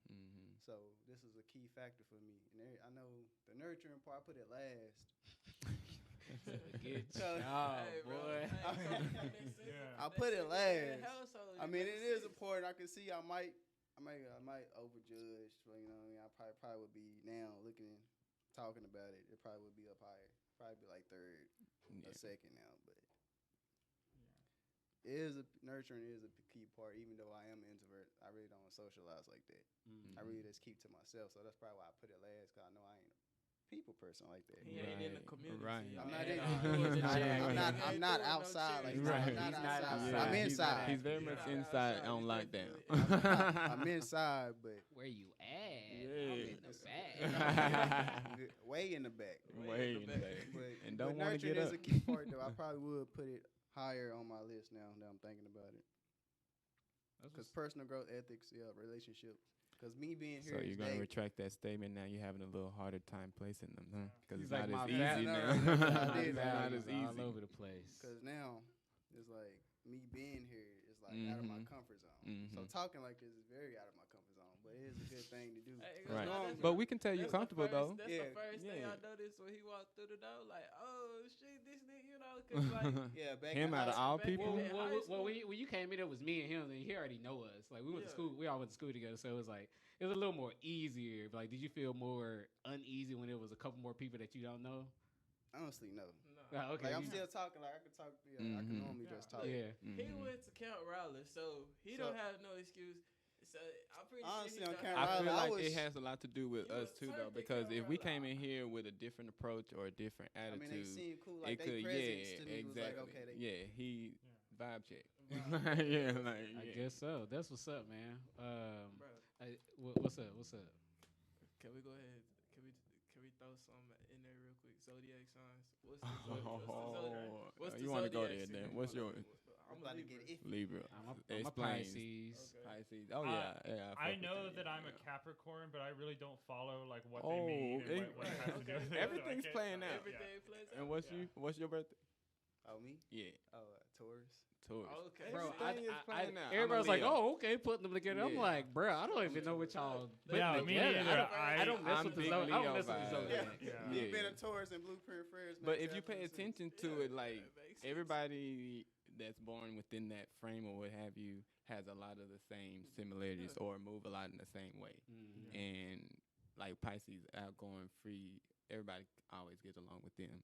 So this is a key factor for me. And I know the nurturing part, I put it last. Good job, boy. I put it last. I mean, it is important. I can see I might overjudge. But, you know what I mean? I probably would be now talking about it. It probably would be up higher. Probably be like third or second now. But nurturing is a key part. Even though I am an introvert, I really don't socialize like that. I really just keep to myself. So that's probably why I put it last. Cause I know I ain't a people person like that. He ain't in the community. Right. I'm not outside like that. Right. I'm not outside. Yeah. I'm inside. He's very much inside on lockdown. I'm inside, but Where you at? Yeah. I'm in the back. way in the back. Way in the back. And don't want to nurturing get is up. a key part, though. I probably would put it higher on my list now that I'm thinking about it. Because personal growth, ethics, relationships. Because me being here, So you're gonna retract that statement now. You're having a little harder time placing them, huh? Because He's it's like, not my as easy value- now. No, I It's did not value as easy. all over the place. Because now it's like me being here is like out of my comfort zone. So talking like this is very out of my comfort zone. but it is a good thing to do. Hey, 'Cause Right. normally- But we can tell you That's the comfortable first- though. That's Yeah. the first thing Yeah. I noticed when he walked through the door. Like, oh shit, this nigga, you know, cause like. yeah, back Him in out of high all back in people. high Well, school. when you came in, it was me and him, and he already know us. Like we went to Yeah. school, we all went to school together, so it was like it was a little more easier. Like, did you feel more uneasy when it was a couple more people that you don't know? honestly, no. No. Okay, Like I'm you- still talking. Like I could talk. Yeah, I can Mhm. normally Yeah. just talk. yeah. He Mhm. went to Count Rowley, so he So- don't have no excuse. So I'm pretty Honestly, sure on he Count don't I have- feel I like was- it has a lot to do with You us was too, though, perfect, because if we Cameron. came in here with a different approach or a different I mean, they attitude, seem cool. Like it they could, presence yeah, to me was exactly, like, okay, they yeah, he vibe check, Vibe. yeah, like, I yeah. guess so. That's what's up, man. Bro, What's up? What's up? can we go ahead? Can we throw some in there real quick? Zodiac signs. What's the zodiac? What's the you want to go zodiac there then? sign? What's your I'm about a to get Libra. iffy. Libra? I'm a Explain. Pisces. Okay. Pisces. Oh yeah, yeah. I fuck with know that, that I'm a yeah. Capricorn, but I really don't follow like what Oh, they mean okay. and what it has to do Okay. with it. Everything's So I can't- playing out. Everything plays out. And what's Yeah. you? What's your birthday? Oh me? Yeah, Oh, Taurus. Taurus. Okay. Bro, Everything is playing out. I'm a everybody's like, Leo. "Oh, okay," putting them together. I'm Yeah. like, "Bro, I don't even know what y'all putting Yeah, me together. neither. I don't mess I'm with the big zodiac. I Leo don't mess with the vibe. zodiac. Yeah. Yeah. You've been a Taurus and Blueprint Prayers. But makes if you pay absolute sense. attention to Yeah, it, like that makes sense. everybody that's born within that frame or what have you has a lot of the same similarities Yeah. or move a lot in the same way. Mhm. And like Pisces, outgoing, free, everybody always gets along with them.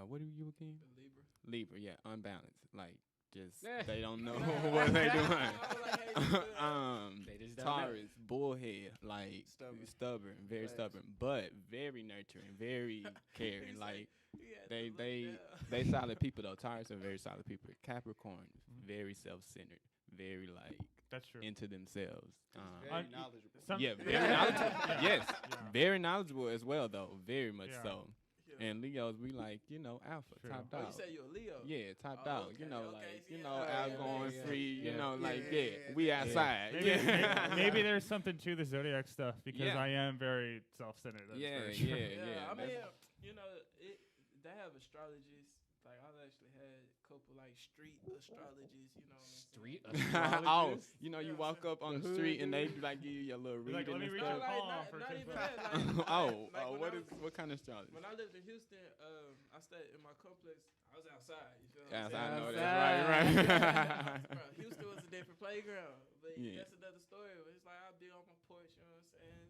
What are you again? The Libra. Libra, yeah, unbalanced. Like just Yeah. they don't know what they doing. They just don't know. Taurus, bullhead, like Stubborn. very Facts. stubborn, but very nurturing, very caring. He's Like He had they to look they down. they solid people though. Taurus are very solid people. Capricorn, very self-centered, very like That's true. into themselves. Very Un- knowledgeable. Some- Yeah, very knowledgeable. Yeah. Yes, Yeah. very knowledgeable as well though. Very much Yeah. so. Yeah. And Leos, we like alpha, True. top Oh, dog. you say you're a Leo? Yeah, top Oh, dog. okay, Like okay, yeah, outgoing, yeah, free. yeah. Like Yeah, we yeah. outside. Maybe, Yeah. maybe there's something to the zodiac stuff because Yeah. I am very self-centered. That's Yeah, for sure. yeah. I mean, that's- they have astrologists. Like I've actually had a couple like street astrologists. You know, what I'm saying? Street oh, astrologist? you Yeah, walk up on the hood street and they dude. like give you your little Be like, reading "Let me and read your stuff. palm Not, for not 10 even bucks." that. Like, Oh, when what I is what kind of astrology? When I lived in Houston, I stayed in my complex. I was outside. You feel Yes, what I I'm know saying? that's right, right. Bro, Houston was a different playground. But Yeah. that's another story. But it's like I'd be on my porch, you know what I'm saying?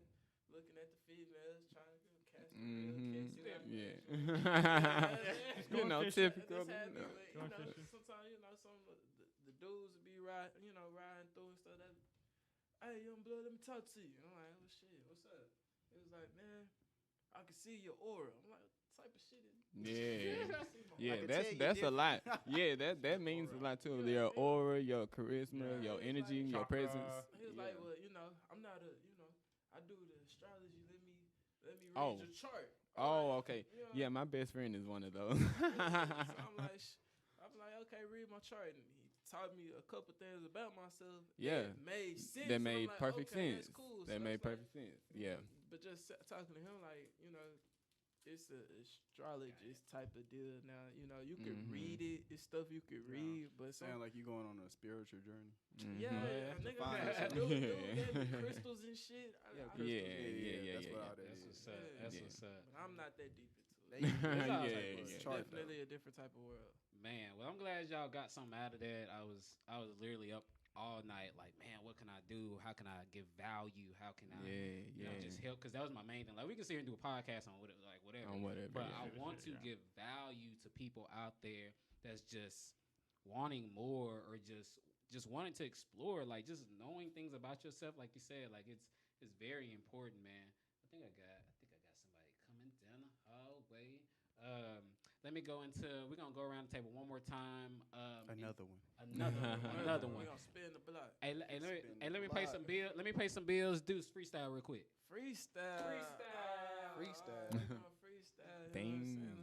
Looking at the females, trying to catch the real Mhm. kids. You know what I mean? Yeah. Going you know, fishing. typical. This had me, you know. but, Going sometimes, fishing. some of the dudes would be riding through and stuff. Hey, young blood, let me talk to you. I'm like, oh shit, what's up? It was like, man, I can see your aura. I'm like, what type of shit is Yeah. Yeah, can that's tell you that's a lot. different. Yeah, that means a lot too. Yeah, Your yeah. aura, your charisma, Yeah, your it's energy, like your chakra. presence. He was Yeah. like, well, I'm not I do the astrology. Let me read Oh. your chart. Oh, okay. You know, Yeah, my best friend is one of those. so I'm like, okay, read my chart. And he taught me a couple things about myself. Yeah. that made sense. That And I'm made like, perfect okay, sense. That's cool. That So made it's like, perfect sense. Yeah. But just talking to him, like, it's a astrologist type of deal. Now, you can Mhm. read it. It's stuff you can read, but Sound like you going on a spiritual journey. yeah, Mhm. nigga, Find man, yourself. dude gave me crystals and shit. Yeah, I- crystals. Yeah, That's what yeah. all that That's is. what's up. Yeah. That's Yeah. what's up. But I'm not that deep into They it. use that Yeah, type yeah. of It's chart, though. definitely a different type of world. Man, well, I'm glad y'all got something out of that. I was literally up all night, like, man, what can I do? How can I give value? How can I, just help? Because that was my main thing. Like, we can sit here and do a podcast on whatever, On whatever. but yeah. I want to give value to people out there that's just wanting more or just wanting to explore, like just knowing things about yourself. Like you said, like it's very important, man. I think I got somebody coming down the hallway. Let me go into. We're gonna go around the table one more time. Another one. Another We're one. gonna spin the block. Hey, let me Spin the pay block. some bills. Let me pay some bills. Deuce freestyle real quick. Freestyle. Freestyle. We're gonna freestyle. You know what I'm Dang. saying?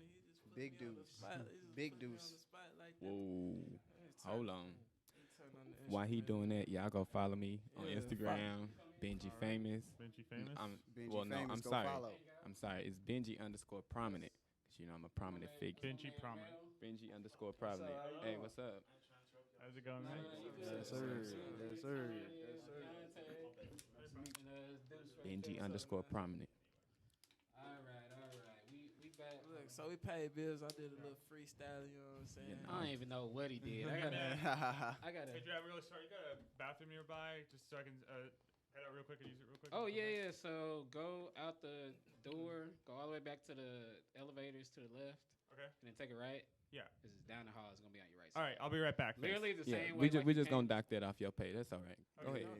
He just put Big me on the deuce. spot. He just Big put me on deuce. the spot like that. Whoa. Hey, Hold turn- on. turn on the While he instrument. doing that, y'all go follow me on Yeah. Instagram, Benji Alright. Famous. Benji famous. Benji Well, no, Famous, I'm go sorry. follow. I'm sorry. It's Benji_prominent. 'Cause I'm a prominent figure. Benji prominent. Benji_prominent. Hey, what's up? How's it going, man? Yes, sir. Yes, sir. Benji_prominent. All right. We back. Look, so we paid bills. I did a little freestyle. You know what I'm saying? I don't even know what he did. I gotta. Hey, Dad, really sorry. You got a bathroom nearby, just so I can head out real quick and use it real quick. Oh yeah. So go out the door, go all the way back to the elevators to the left, Okay. and then take a right. Yeah. This is down the hall. It's gonna be on your right All side. right, I'll be right back. Literally the Yeah, same we way. just like we you just came. gonna dock that off your pay. That's all right. Go Okay. ahead.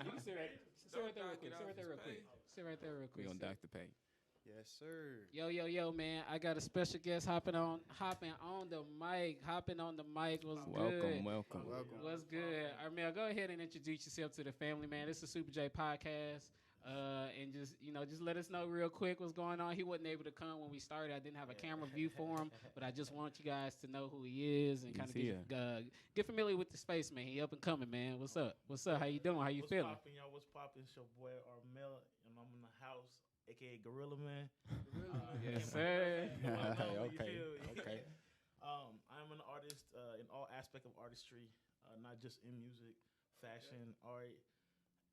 You can sit right there real quick. Don't Sit right there real knock it quick. off Sit right there real We quick. gonna dock the pay. Yes, sir. Yo, man! I got a special guest hopping on the mic. Hopping on the mic was Welcome, good. welcome. Welcome. What's good? Armel, go ahead and introduce yourself to the family, man. This is the Supadre Podcast. And just let us know real quick what's going on. He wasn't able to come when we started. I didn't have a camera view for him, but I just want you guys to know who he is and kind of He's here. get familiar with the space, man. He up and coming, man. What's up? What's up? How you doing? How you What's feeling? poppin', y'all? What's poppin'? It's your boy Armel, and I'm in the house, aka Gorilla Man. Yes, sir. Okay. I'm an artist in all aspect of artistry, not just in music, fashion, art,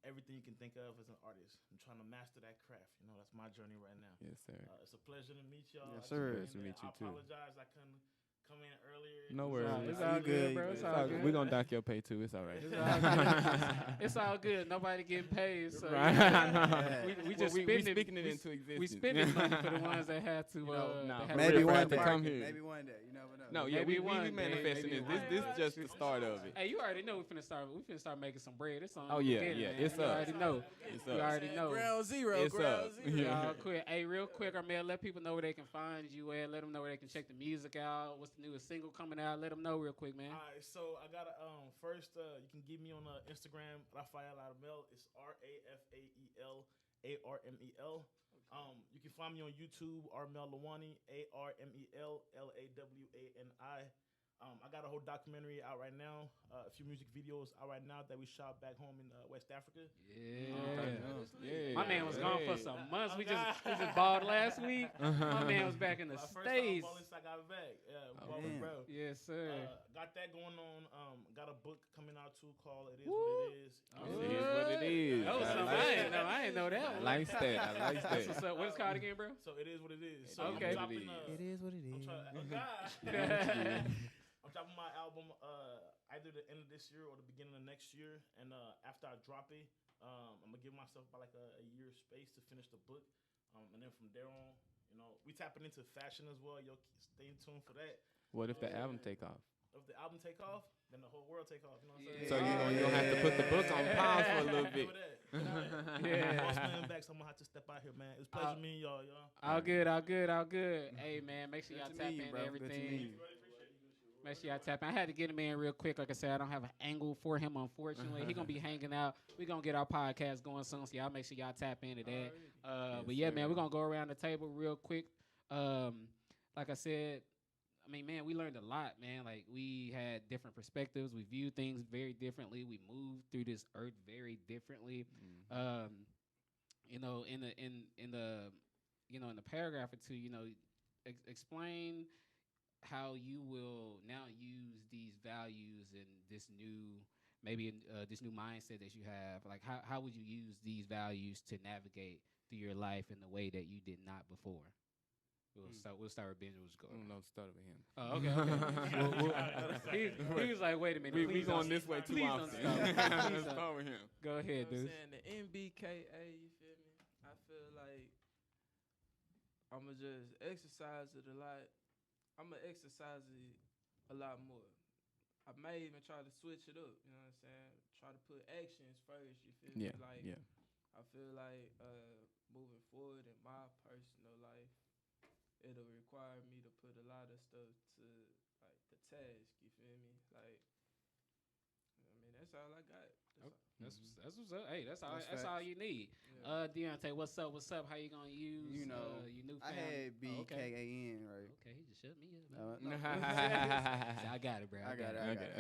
everything you can think of as an artist. I'm trying to master that craft. You know, that's my journey right now. Yes, sir. It's a pleasure to meet y'all. Yes, I sir. just Pleasure to been meet you, in. too. I apologize. I couldn't come in earlier. No worries. It's You all good, good, you bro. good. It's all good. We're gonna dock your pay too. It's all right. It's all good. It's all good. Nobody getting paid, so Right. we just we spending speaking it into existence. we spending money for the ones that had to. nah, that had for Maybe real, one have day. to come here. Maybe one day. You never know. No, yeah, Maybe we one day, manifesting maybe this. one This day. is just the start of it. Hey, you already know we finna start making some bread. It's on. Oh, the yeah, beginning, yeah, man. it's you up. already know. It's You up. already know. Ground zero. It's ground up. zero. Yeah. Y'all quick. Hey, real quick, Armel, let people know where they can find you at. Let them know where they can check the music out. What's the newest single coming out? Let them know real quick, man. All right, so I got first. You can get me on Instagram, Rafael Armel. It's RafaelArmel. You can find me on YouTube, Armel Lawani, ArmelLawani. I got a whole documentary out right now, a few music videos out right now that we shot back home in West Africa. Yeah. My man was gone for some months. We just balled last week. My man was back in the My first time States. balling since I got back. Yeah, Oh, balling, damn. bro. Yes, sir. Got that going on. Got a book coming out too called "It Is What It Is." It is what it is. That was I something like I that. didn't know. I didn't know that. I like that. I like That's that. what's up. What it's called again, bro? So it is what it is. So Okay. I'm dropping, It is what it I'm is. trying, oh God. I'm dropping my album either the end of this year or the beginning of next year. And after I drop it, I'm gonna give myself about like a year space to finish the book. And then from there on, we tapping into fashion as well. Yo, stay tuned for that. What if the album take off? If the album take off, then the whole world take off. You know what I'm Yeah. saying? So you gonna have to put the book on pause for a little bit. Yeah. Boss man back, so I'm gonna have to step out here, man. It was a pleasure meeting y'all. All good. Hey, man, make sure y'all Good to tap meet you, into bro. Good to everything. meet you. Make sure y'all tap in. I had to get him in real quick. Like I said, I don't have an angle for him, unfortunately. He going to be hanging out. We're going to get our podcast going soon, so y'all make sure y'all tap into that. But yeah, man, we're going to go around the table real quick. Like I said, I mean, man, we learned a lot, man. Like, we had different perspectives. We viewed things very differently. We moved through this earth very differently. In the paragraph or two, explain how you will now use these values and this new this new mindset that you have. Like, how would you use these values to navigate through your life in a way that you did not before? We'll start with Benji. We'll just go. No, start with him. Oh, okay. he was like, wait a minute. We please going don't- this way too please don't often. stop. Please Let's don't. start with him. Go ahead, You know dude. what I'm saying? The NBKA, you feel me? I feel like I'm going to just exercise it a lot. I'm going to exercise it a lot more. I may even try to switch it up, you know what I'm saying? Try to put actions first, you feel Yeah, me? Like, yeah. I feel like moving forward in my personal life, it'll require me to put a lot of stuff to, like, the task, you feel me? Like, I mean, that's all I got. That's what's up. Hey, that's all. That's That's all facts. you need. Yeah. Deontay, what's up? What's up? How you gonna use You know, your new I family? had BKAN, right? Okay, he just shut me up. No. I got it, bro. I got it. Okay.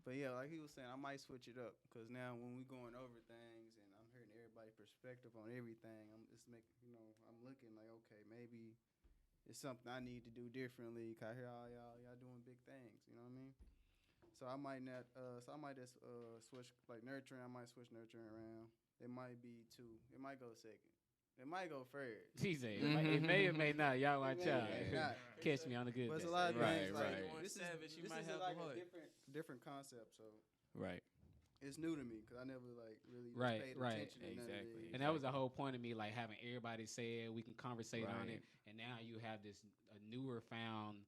But yeah, like he was saying, I might switch it up because now when we going over things and I'm hearing everybody's perspective on everything, I'm just making, I'm looking like, okay, maybe it's something I need to do differently. Cause I hear all y'all doing big things. You know what I mean? So I might not. So I might just switch like nurturing. I might switch nurturing around. It might be 2. It might go second. It might go third. He said it may or may not. Y'all watch It may or out. may not. Catch me on the good But it's day. a lot of Right, things. Like, right. This Savage, is you might this is have like a heart. different concept. So Right. it's new to me because I never like really just Right, paid right. attention to none of Exactly. these. And that was the whole point of me, like having everybody say it. We can conversate on Right. it, and now you have this a newer found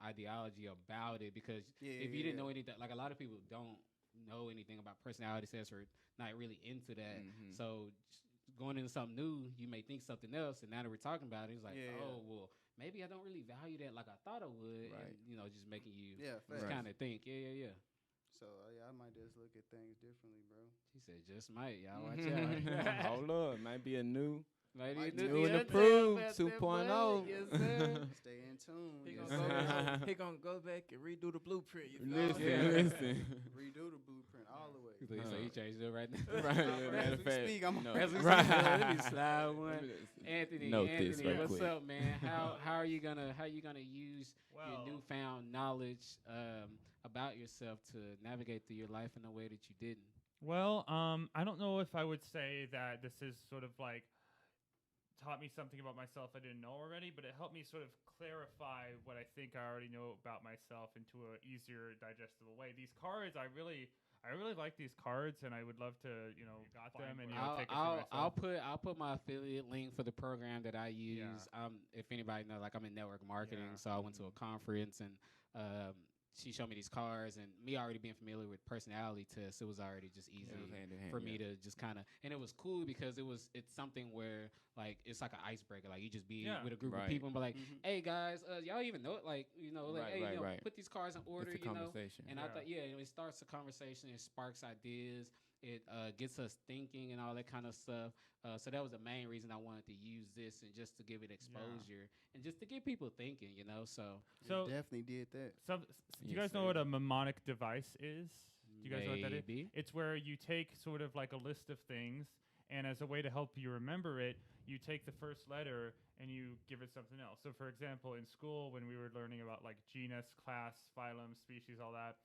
ideology about it. Because if you didn't know anything, like a lot of people don't know anything about personality tests or not really into that. Mhm. So going into something new, you may think something else, and now that we're talking about it, it's like, Yeah. oh well, maybe I don't really value that like I thought I would. Right. And, just making you Yeah, just facts. kind of think, yeah. So yeah, I might just look at things differently, bro. She said, just might, y'all watch out. Hold up, might be a new. Maybe Might the new and other approved about that 2.0. butt. Yes, sir. Stay in tune. He Yes, gonna, sir. go, he gonna go back and redo the blueprint. You feel Listen, me? Yeah. listen. Redo the blueprint all the way. So he changed it right now. Right. As Matter of we fact, speak, I'm- no. As we speak, Right. let me slide one. Let me just Anthony, note this right what's quick. up, man? How are you gonna use your Well, newfound knowledge about yourself to navigate through your life in a way that you didn't? Well, I don't know if I would say that this is sort of like taught me something about myself I didn't know already, but it helped me sort of clarify what I think I already know about myself into a easier, digestible way. These cards, I really like these cards, and I would love to, got them and take it for myself. I'll put my affiliate link for the program that I use. If anybody knows, like I'm in network marketing, Yeah. so I went to a conference and she showed me these cards, and me already being familiar with personality tests, it was already just easy It was hand in hand, for me to just kind of, and it was cool because it's something where like it's like an icebreaker, like you just be Yeah. with a group of Right. people and be like, Mhm. hey guys, y'all even know it, like like Right, hey, right, right. put these cards in order, It's a conversation. and I Yeah. thought, it starts a conversation, it sparks ideas, it gets us thinking and all that kind of stuff. So that was the main reason I wanted to use this, and just to give it exposure and just to get people thinking, So So- It definitely did that. do you Yes, guys know sir. what a mnemonic device is? Do you guys know what that is? maybe. It's where you take sort of like a list of things, and as a way to help you remember it, you take the first letter and you give it something else. So, for example, in school, when we were learning about like genus, class, phylum, species, all that,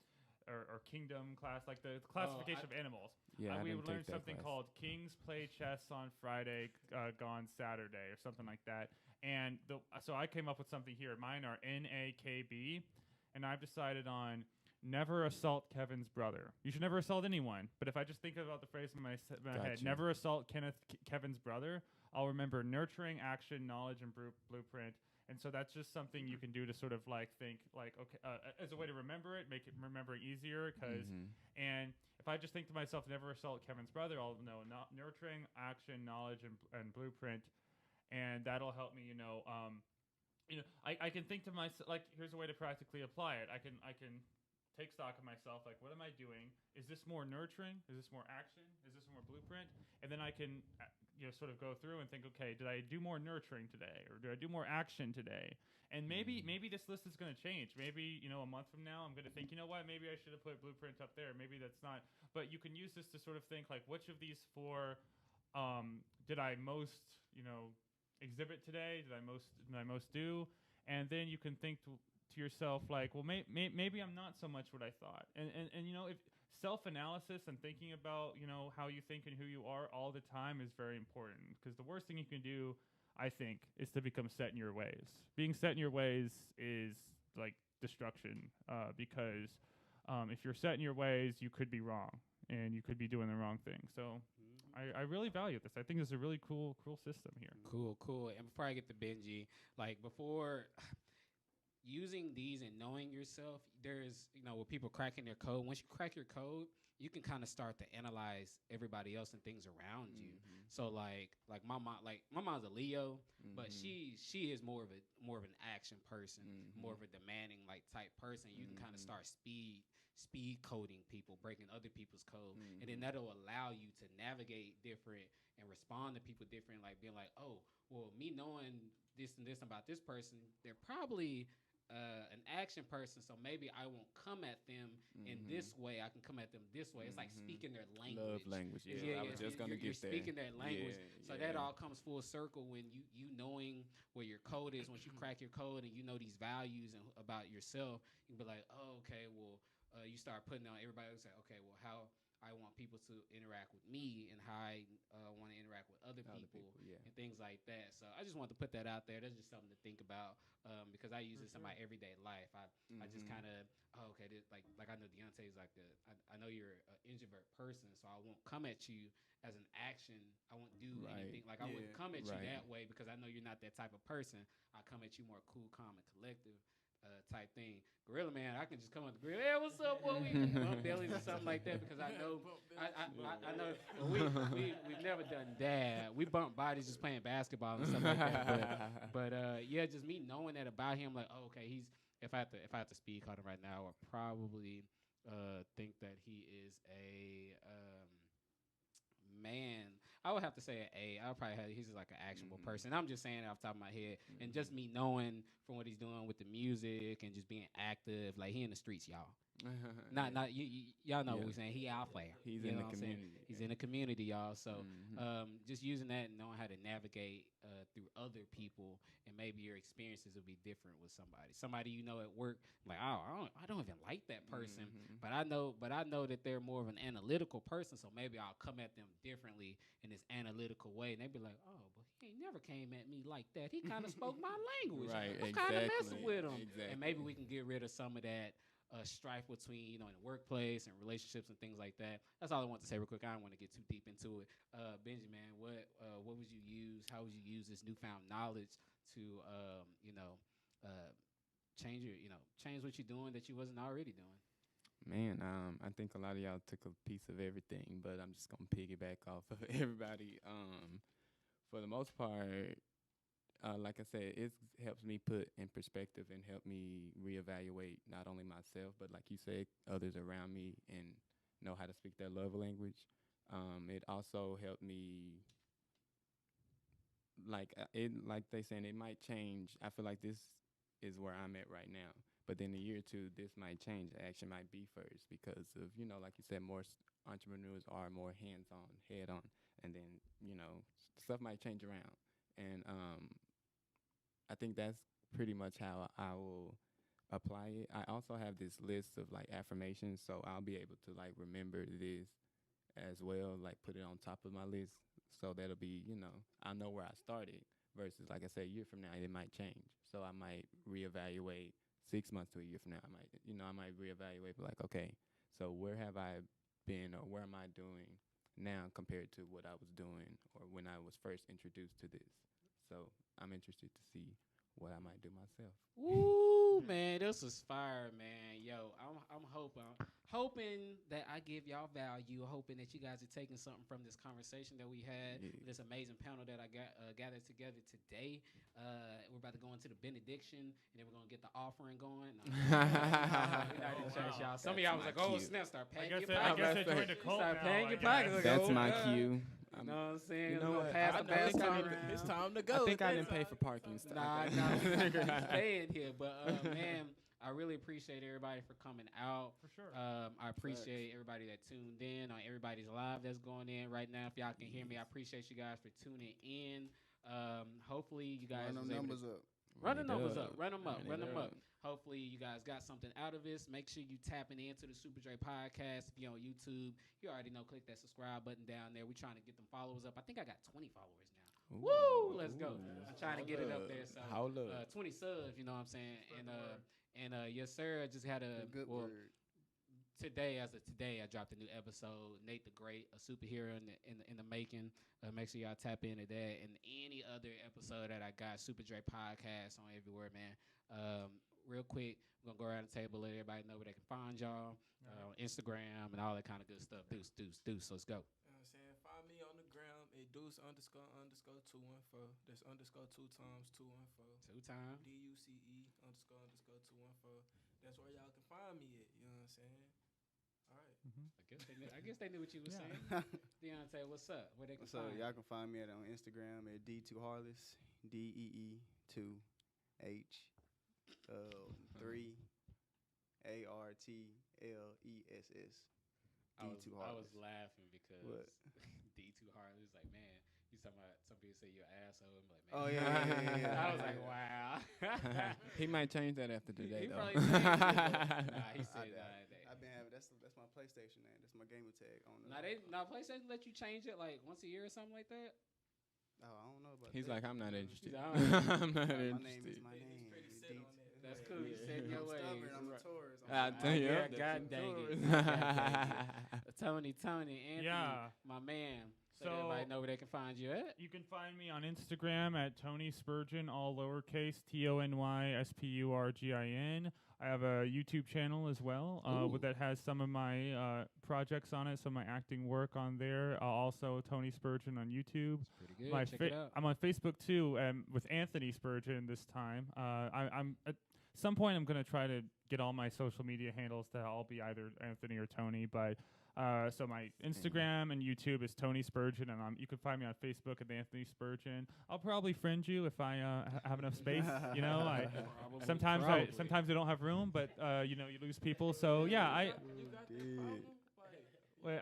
or kingdom, class, like the classification of animals, Yeah, I we didn't would learn take that something class. called Kings Play Chess on Friday, Gone Saturday, or something like that. And so I came up with something here. Mine are NAKB, and I've decided on never assault Kevin's brother. You should never assault anyone. But if I just think about the phrase in my head, Gotcha. never assault Kevin's brother, I'll remember nurturing, action, knowledge, and blueprint. And so that's just something you can do to sort of like think like, okay, as a way to remember it, make it remembering easier. Mhm. And if I just think to myself, never assault Kevin's brother, I'll know nurturing, action, knowledge, and blueprint. And that'll help me, I can think to myself, like, here's a way to practically apply it. I can take stock of myself, like, what am I doing? Is this more nurturing? Is this more action? Is this more blueprint? And then I can, sort of go through and think, okay, did I do more nurturing today, or did I do more action today? And maybe this list is going to change. Maybe, a month from now, I'm going to think, you know what, maybe I should have put blueprint up there. Maybe that's not. But you can use this to sort of think, like, which of these four did I most, exhibit today? Did I most do? And then you can think to yourself, like, well, maybe I'm not so much what I thought. And if self-analysis and thinking about, how you think and who you are all the time is very important, because the worst thing you can do, I think, is to become set in your ways. Being set in your ways is like destruction, because if you're set in your ways, you could be wrong and you could be doing the wrong thing. So I really value this. I think it's a really cool system here. Cool. And before I get to Benji, like before using these and knowing yourself, there's, with people cracking their code, once you crack your code, you can kind of start to analyze everybody else and things around you. So like my mom's a Leo, but she is more of an action person, more of a demanding like type person. You can kind of start speed coding people, breaking other people's code, and then that'll allow you to navigate different and respond to people different, like being like, oh, well, me knowing this and this about this person, they're probably an action person, so maybe I won't come at them in this way. I can come at them this way. It's like speaking their language. Love language. Yeah, I was just gonna you're get there. speaking their language. Yeah, So that all comes full circle when you knowing where your code is. Once you crack your code and you know these values and about yourself, you can be like, oh, okay, well, you start putting on everybody else. Say, okay, well, how I want people to interact with me and how I want to interact with other people yeah. and things like that. So I just wanted to put that out there. That's just something to think about because I use this in my everyday life. I just kind of okay, like I know Deontay's like I know you're an introvert person, so I won't come at you as an action. I won't do anything like I wouldn't come at you that way because I know you're not that type of person. I come at you more cool, calm, and collective. Type thing, Gorilla Man. I can just come on the grill. Hey, what's up? Boy, we bump bellies or something like that because I know, I know. Well, we've never done that. We bump bodies just playing basketball and stuff like that. But yeah, just me knowing that about him, like, oh, okay, he's. If I had to speak on him right now, I would probably think that he is a man. I would have to say an A. I would probably have. He's just like an actionable person. I'm just saying it off the top of my head, and just me knowing from what he's doing with the music and just being active, like he in the streets, y'all. Not y'all know what we're saying. He out there. He's in the community. He's in the community, y'all. So just using that and knowing how to navigate through other people, and maybe your experiences will be different with somebody you know at work. Like, oh, I don't even like that person, but I know that they're more of an analytical person. So maybe I'll come at them differently in this analytical way, and they be like, oh, but he ain't never came at me like that. He kind of spoke my language. Right, I'm kind of messing with him, exactly. and maybe we can get rid of some of that. Strife between in the workplace and relationships and things like that. That's all I want to say real quick. I don't want to get too deep into it. Benji, man, what would you use? How would you use this newfound knowledge to change what you're doing that you wasn't already doing? Man, I think a lot of y'all took a piece of everything, but I'm just gonna piggyback off of everybody. For the most part, like I said, it helps me put in perspective and help me reevaluate not only myself, but like you said, others around me and know how to speak their love language. It also helped me, like they saying, it might change. I feel like this is where I'm at right now, but then a year or two, this might change. The action might be first because of, like you said, more entrepreneurs are more hands-on, head-on, and then, stuff might change around. And I think that's pretty much how I will apply it. I also have this list of like affirmations, so I'll be able to like remember this as well, like put it on top of my list. So that'll be, I know where I started versus, like I said, a year from now, it might change. So I might reevaluate 6 months to a year from now. I might reevaluate, like, okay, so where have I been or where am I doing now compared to what I was doing or when I was first introduced to this? So I'm interested to see what I might do myself. Woo, man, this is fire, man. Yo, I'm hoping that I give y'all value, hoping that you guys are taking something from this conversation that we had, this amazing panel that I got gathered together today. We're about to go into the benediction, and then we're going to get the offering going. Y'all. Some of y'all was like, oh, snap, start paying your pockets. I guess I joined a cult Start now, paying I your guess. pockets. That's my God. cue. You know what I'm saying? You know We're what? gonna pass the basket around. It's time to go. I think I didn't pay for parking stuff. Nah, staying here. But man, I really appreciate everybody for coming out. For sure. I appreciate everybody that tuned in, on everybody's live that's going in right now. If y'all can hear me, I appreciate you guys for tuning in. Hopefully you guys Run them numbers up. Run the numbers up. Run them up. Hopefully you guys got something out of this. Make sure you tapping into the Supadre Podcast. If you're on YouTube, you already know, click that subscribe button down there. We're trying to get them followers up. I think I got 20 followers now. Woo! Let's go. I'm trying to get it up there. So 20 subs, you know what I'm saying? And yes, sir, I just had a good word. Today, I dropped a new episode. Nate the Great, a superhero in the making. Make sure y'all tap into that and any other episode that I got. Supadre Podcast on everywhere, man. Real quick, we're gonna go around the table, let everybody know where they can find y'all on Instagram and all that kind of good stuff. Deuce. Let's go. You know what I'm saying? Find me on the gram at Deuce__214. That's _2 times 214. 2 times. DUCE__214. That's where y'all can find me at. You know what I'm saying? All right. I guess they knew what you were saying. Deontay, what's up? Where they can So find y'all can find me on Instagram at D2Harless, DEE2H 3 ARTLESS. I D2 was Harless. laughing because What? D2 Harley was like, man, you talking about some people say you're an asshole. I'm like, man. Oh, yeah. I was like, wow. He might change that after today, He though. probably changed it, but- Nah, he said I've That's my PlayStation name. That's my gamer tag on the. Now PlayStation let you change it like once a year or something like that. Oh, I don't know about He's that. like, I'm not interested. He's like, I'm not My name interested. is my name. He's pretty It's set on Deets. that. That's cool. You set in your I'm ways. stubborn. I'm a Taurus. I tell you, yeah, that's God some dang it. Taurus. God dang it. Tony, Anthony, Yeah. my man. So So- everybody know where they can find you at. You can find me on Instagram at Tony Spurgeon, all lowercase, TonySpurgin. I have a YouTube channel as well Ooh. that has some of my projects on it, some of my acting work on there. Also, Tony Spurgeon on YouTube. Pretty good. My Check it out. I'm on Facebook too, with Anthony Spurgeon this time. I'm at some point I'm gonna try to get all my social media handles to all be either Anthony or Tony, but. So my Instagram and YouTube is Tony Spurgeon, and you can find me on Facebook at Anthony Spurgeon. I'll probably friend you if I have enough space. You know, sometimes I don't have room, but you lose people. So yeah, You got that problem?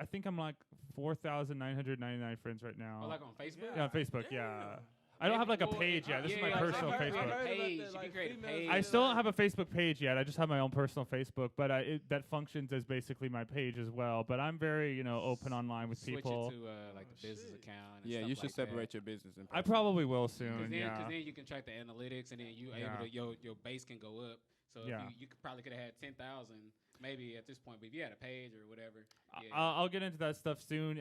I think I'm like 4,999 friends right now. Oh, like on Facebook? Yeah, on Facebook. Yeah. I don't have like a page yet. This is my personal I heard Facebook. about page. that, You like, can create a females page. I still don't have a Facebook page yet. I just have my own personal Facebook, but that functions as basically my page as well. But I'm very, open online with Switch people. it to like the business account. And Yeah, stuff you should like separate that. your business and I personal. probably will soon. Because Yeah. then you can track the analytics, and then you Yeah. able to your base can go up. So if Yeah. you could probably could have had 10,000 maybe at this point, but if you had a page or whatever, yeah. I'll get into that stuff soon.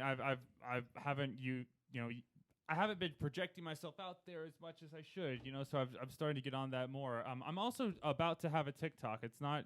I haven't been projecting myself out there as much as I should, so I'm starting to get on that more. I'm also about to have a TikTok. It's not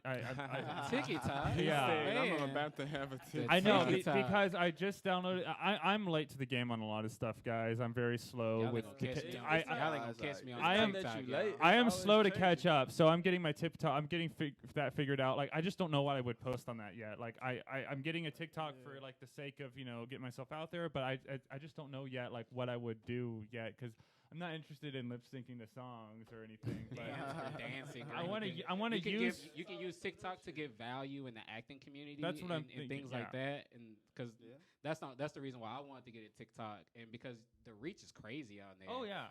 TikTok. Yeah. I'm Man. about to have a TikTok. I know TikTok. because I just downloaded. I'm late to the game on a lot of stuff, guys. I'm very slow Y'all with. ain't gonna catch me. I- Y'all ain't gonna catch me on I am- TikTok. that you y'all. late. I am Always slow to changing. catch up, so I'm getting my TikTok. I'm getting that figured out. Like I just don't know what I would post on that yet. Like I'm getting a TikTok for like the sake of getting myself out there, but I just don't know yet like what I would do yet because I'm not interested in lip syncing the songs or anything. But Dancing. I or want anything. to. I want to use. You can use TikTok to give value in the acting community. That's what I'm and thinking, things like yeah. that, and because that's the reason why I wanted to get a TikTok, and because the reach is crazy on there. Oh yeah.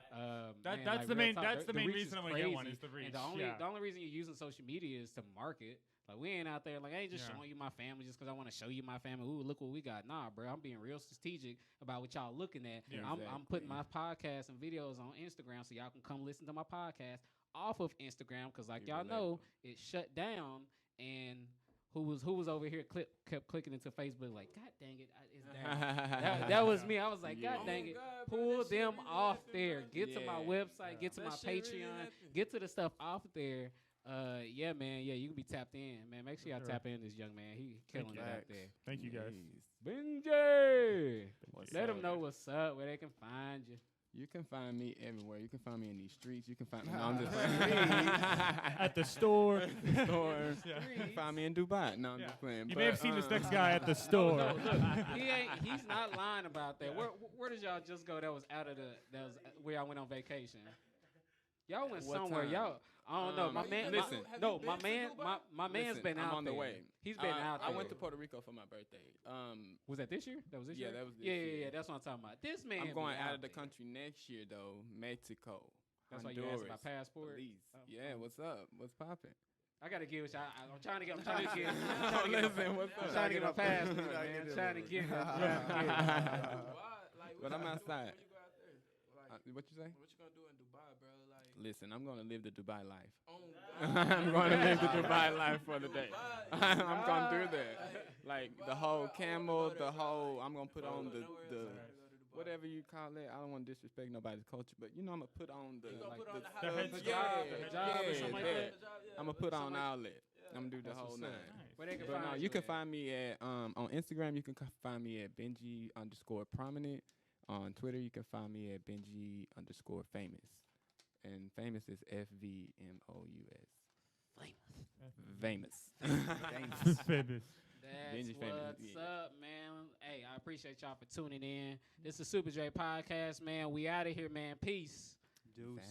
Man, That's like, the real main. talk, That's the main reach reason I'm gonna get one crazy. is the reach. And the yeah. only reason you're using social media is to market. Like we ain't out there like I ain't just Yeah. showing you my family just because I want to show you my family. Ooh, look what we got. Nah, bro, I'm being real strategic about what y'all looking at. Yeah. I'm putting my podcasts and videos on Instagram so y'all can come listen to my podcast off of Instagram because like Be y'all know it shut down and who was over here kept clicking into Facebook like God dang it it's down. that was me. I was like God Yeah. dang it. Oh, God, bro, Pull that shit them really off happened, there. bro. Get to my Yeah. website. Get to That my shit really Patreon. happened. Get to the stuff off there. Yeah, man. Yeah, you can be tapped in, man. Make sure y'all Sure. tap in this young man. He killing it out Facts. there. Thank you guys. Benji, What's let up? them know what's up, where they can find you. You can find me everywhere. You can find me in these streets. You can find me. No, I'm just playing. At the store. Store. Yeah. You can find me in Dubai. No, I'm Yeah. just playing. You may have seen this next guy at the No, store. look, he's not lying about that. Where did y'all just go? That was where y'all went on vacation. Y'all went What somewhere. time? Y'all, I don't know. My You man, been- listen. Have no, you my been to man, Dubai? my man's Listen, been I'm out on the there. way. He's been out there. I went to Puerto Rico for my birthday. Was that this year? That was this Yeah, year. that was this yeah, year. yeah. That's what I'm talking about. This man. I'm going been out of the there. country next year though. Mexico. That's why you Honduras, asked about passport. Belize. Oh, Yeah, oh. what's up? What's popping? I gotta get. I'm trying to get. I'm trying to get. Listen, what's I'm up? trying to get my passport, You gotta man. get it, Trying to bro. get it. But I'm outside. When you go out there, like, What you say? what you gonna do in Dubai, bro? Like, Listen, I'm gonna live the Dubai life. oh, I'm gonna live the Dubai life for the day. I'm gonna do that. Like the whole camel, the whole. I'm gonna put on the whatever you call it. I don't want to disrespect nobody's culture, but I'm gonna put on the like The hijab, yeah, the hijab or something like that. I'm gonna put on Something like all that. I'm gonna do the That's whole what's nine. up. Where they can But find no, you you can at? find me at on Instagram. You can find me at Benji_prominent. On Twitter, you can find me at Benji_famous. And famous is FVMOUS. Famous. Famous. That's Benji famous, what's yeah. up, man. Hey, I appreciate y'all for tuning in. This is Supadre Podcast, man. We out of here, man. Peace. Deuces.